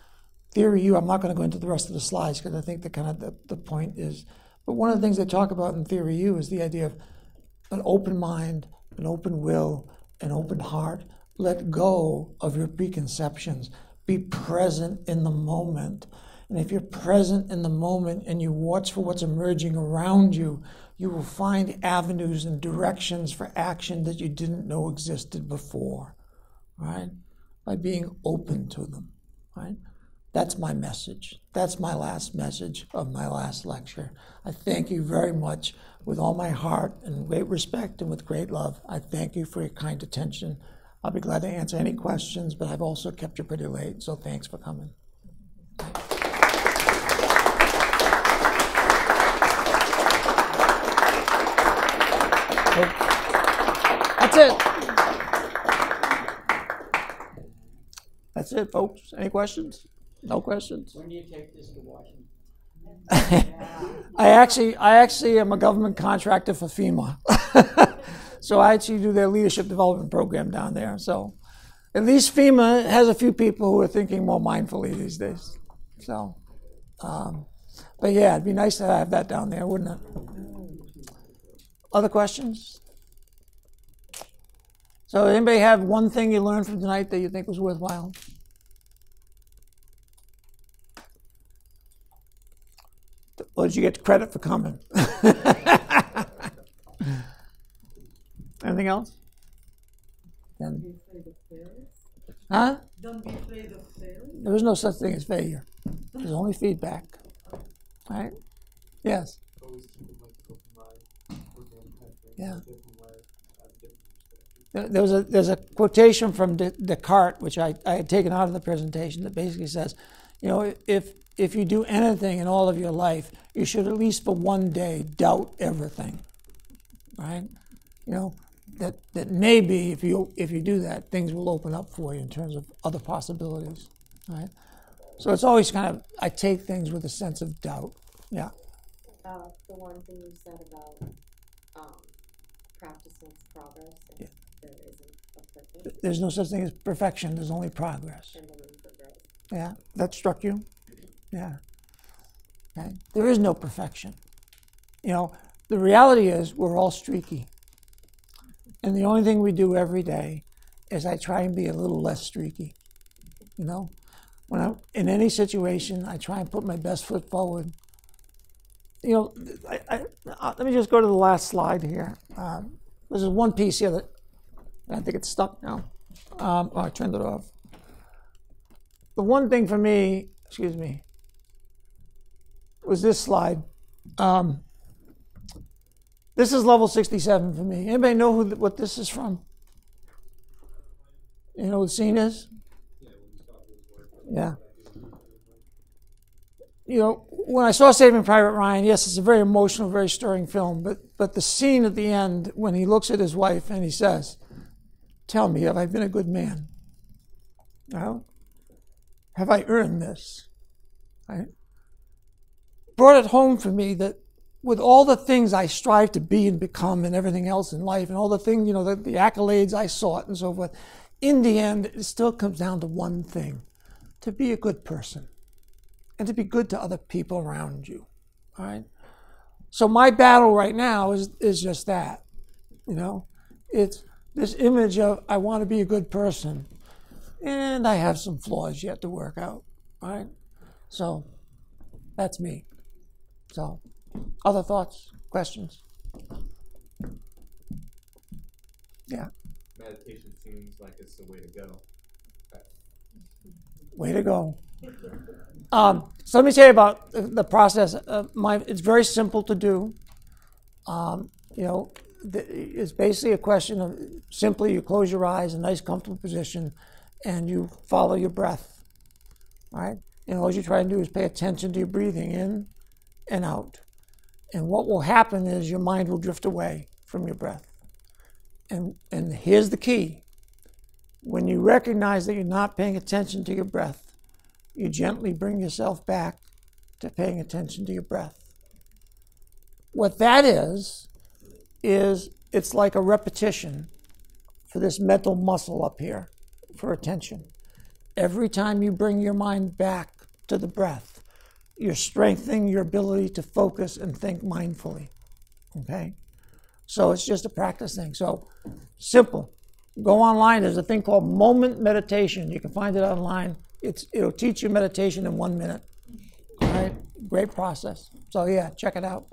I'm not going to go into the rest of the slides because I think the point is, but one of the things they talk about in Theory U is the idea of an open mind, an open will, an open heart. Let go of your preconceptions. Be present in the moment. And if you're present in the moment and you watch for what's emerging around you, you will find avenues and directions for action that you didn't know existed before, right? By being open to them, right? That's my message. That's my last message of my last lecture. I thank you very much with all my heart and great respect and with great love. I thank you for your kind attention. I'll be glad to answer any questions, but I've also kept you pretty late, so thanks for coming. That's it. That's it, folks. Any questions? No questions? When do you take this to Washington? I actually am a government contractor for FEMA. So I actually do their leadership development program down there. So at least FEMA has a few people who are thinking more mindfully these days. So, but yeah, it'd be nice to have that down there, wouldn't it? Other questions? So anybody have one thing you learned from tonight that you think was worthwhile? Or did you get credit for coming? Anything else? Don't be afraid of failure. Huh? Don't be afraid of failure. There is no such thing as failure. There's only feedback. Right? Yes. Always keep it like open mind, working on things Yeah. a different way, have a different perspective. There's a quotation from Descartes, which I had taken out of the presentation, that basically says, you know, if you do anything in all of your life, you should at least for one day doubt everything, right? You know, that maybe if you do that, things will open up for you in terms of other possibilities, right? So it's always kind of, I take things with a sense of doubt. Yeah. The one thing you said about practice makes progress, and there isn't a perfect. there's no such thing as perfection. There's only progress. Yeah, that struck you? Yeah. Okay. There is no perfection. You know, the reality is we're all streaky. And the only thing we do every day is I try and be a little less streaky. You know, when I'm in any situation, I try and put my best foot forward. You know, let me just go to the last slide here. This is one piece here that I think it's stuck now. I turned it off. The one thing for me, excuse me, was this slide. This is level 67 for me. Anybody know what this is from? You know what the scene is? Yeah. You know, when I saw Saving Private Ryan, yes, it's a very emotional, very stirring film, but the scene at the end when he looks at his wife and he says, "Tell me, have I been a good man? No? Have I earned this?" Right? Brought it home for me that with all the things I strive to be and become and everything else in life and all the things, you know, the accolades I sought and so forth, in the end, it still comes down to one thing: to be a good person and to be good to other people around you. All right? So my battle right now is just that. You know, it's this image of I want to be a good person, and I have some flaws yet to work out. All right? So that's me. So, other thoughts, questions? Yeah. Meditation seems like it's the way to go. Way to go. So let me tell you about the process. It's very simple to do. You know, it's basically a question of simply you close your eyes, a nice comfortable position, and you follow your breath. All right? And all you try to do is pay attention to your breathing in and out. And what will happen is your mind will drift away from your breath. And here's the key. When you recognize that you're not paying attention to your breath, you gently bring yourself back to paying attention to your breath. What that is it's like a repetition for this mental muscle up here for attention. Every time you bring your mind back to the breath, you're strengthening your ability to focus and think mindfully. Okay? So it's just a practice thing. So simple. Go online. There's a thing called Moment Meditation. You can find it online. It'll teach you meditation in 1 minute. All right? Great process. So yeah, check it out.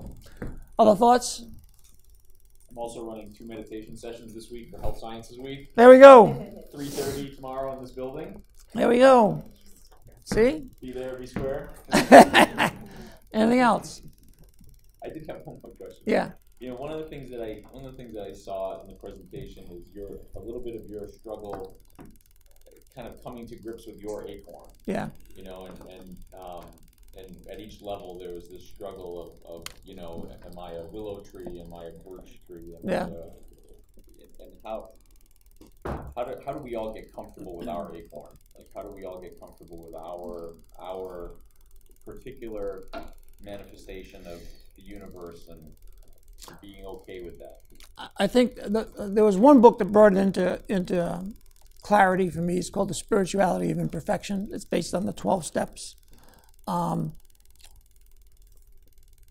Other thoughts? I'm also running 2 meditation sessions this week for Health Sciences Week. There we go. 3:30 tomorrow in this building. There we go. See? Be there, be square. Anything else? I did have one more question. Yeah. You know, one of the things that I saw in the presentation is a little bit of your struggle, kind of coming to grips with your acorn. Yeah. You know, and at each level there was this struggle of you know, am I a willow tree? Am I a birch tree? Yeah. And how do we all get comfortable with our acorn? Like, how do we all get comfortable with our particular manifestation of the universe and being okay with that? I think there was one book that brought it into clarity for me. It's called The Spirituality of Imperfection. It's based on the 12 steps. And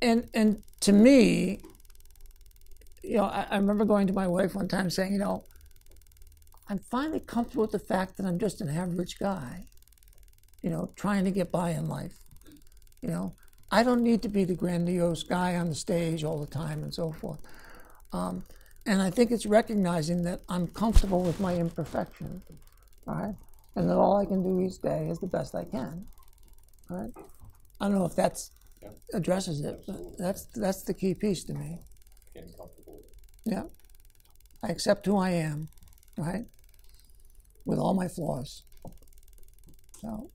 to me, you know, I remember going to my wife one time saying, you know, I'm finally comfortable with the fact that I'm just an average guy, you know, trying to get by in life. You know, I don't need to be the grandiose guy on the stage all the time and so forth. And I think it's recognizing that I'm comfortable with my imperfection, right? And that all I can do each day is the best I can, right? I don't know if that addresses it, but that's the key piece to me. Getting comfortable with it. Yeah. I accept who I am, right? With all my flaws. So,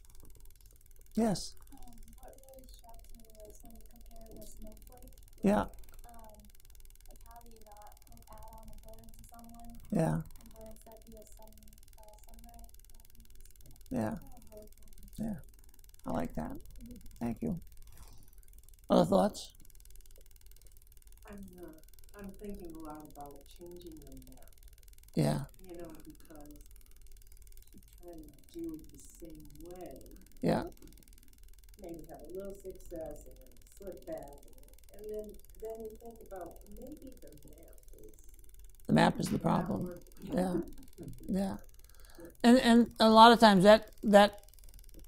yes. What really struck me was when you compare the snowflake. Yeah. Like how do you not add on a burn to someone? Yeah. And burn instead be a sunrise. Yeah. Yeah. I like that. Thank you. Other thoughts? I'm thinking a lot about changing the map. Yeah. You know, because kind of do it the same way. Yeah. Maybe have a little success and then slip back, and then you think about maybe The map is the problem. Yeah, yeah. And a lot of times that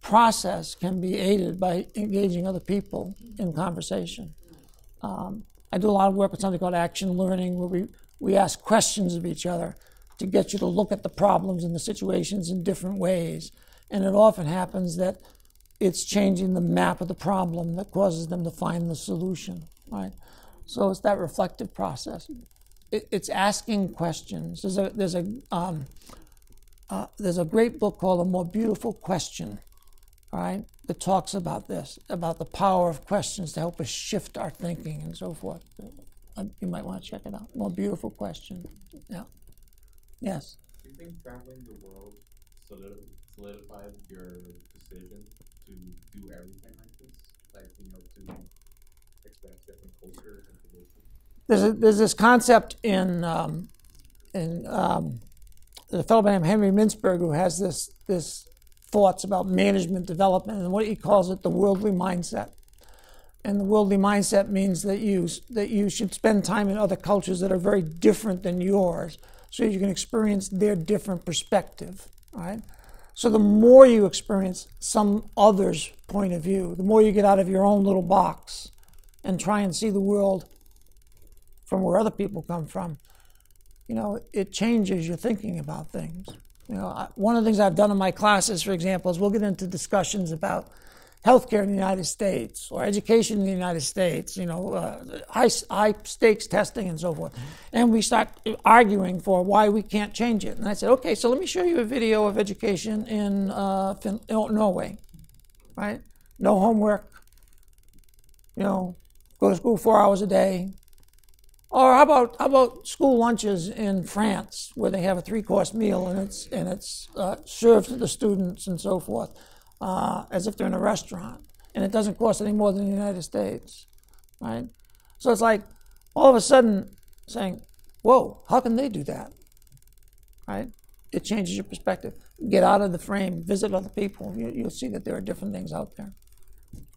process can be aided by engaging other people in conversation. I do a lot of work with something called action learning, where we ask questions of each other to get you to look at the problems and the situations in different ways. And it often happens that it's changing the map of the problem that causes them to find the solution, right? So it's that reflective process. It's asking questions. There's a great book called A More Beautiful Question, right, that talks about this, about the power of questions to help us shift our thinking and so forth. You might want to check it out. More Beautiful Question. Yeah. Yes. Do you think traveling the world solidified your decision to do everything like this? Like, to experience different cultures and traditions? There's this concept in the fellow named Henry Mintzberg, who has this thoughts about management development, and what he calls it the worldly mindset. And the worldly mindset means that you should spend time in other cultures that are very different than yours, so you can experience their different perspective, right? So the more you experience some other's point of view, the more you get out of your own little box and try and see the world from where other people come from, it changes your thinking about things. One of the things I've done in my classes, for example, is we'll get into discussions about healthcare in the United States or education in the United States, high stakes testing and so forth. And we start arguing for why we can't change it. And I said, okay, so let me show you a video of education in Norway, right? No homework, go to school 4 hours a day. Or how about school lunches in France, where they have a 3-course meal and it's served to the students and so forth, as if they're in a restaurant, and it doesn't cost any more than the United States, right? So it's like all of a sudden saying, "Whoa, how can they do that?" Right? It changes your perspective. Get out of the frame, visit other people. You'll see that there are different things out there.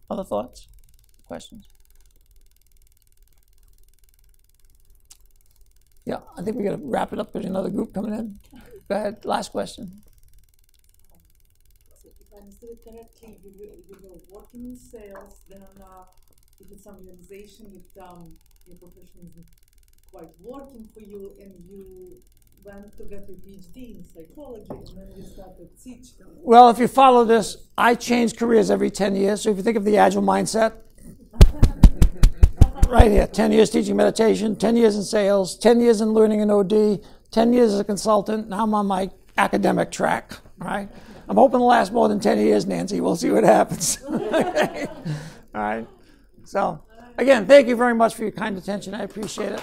Other thoughts, questions? Yeah, I think we got to wrap it up. There's another group coming in. Go ahead. Last question. So if I understood it correctly, you were working in sales, then you did some realization that your profession isn't quite working for you, and you went to get your PhD in psychology, and then you started teaching. Well, if you follow this, I change careers every 10 years. So if you think of the agile mindset, right here, 10 years teaching meditation, 10 years in sales, 10 years in learning an OD, 10 years as a consultant. Now I'm on my academic track, right? I'm hoping to last more than 10 years, Nancy. We'll see what happens. Okay. All right. So, again, thank you very much for your kind attention. I appreciate it.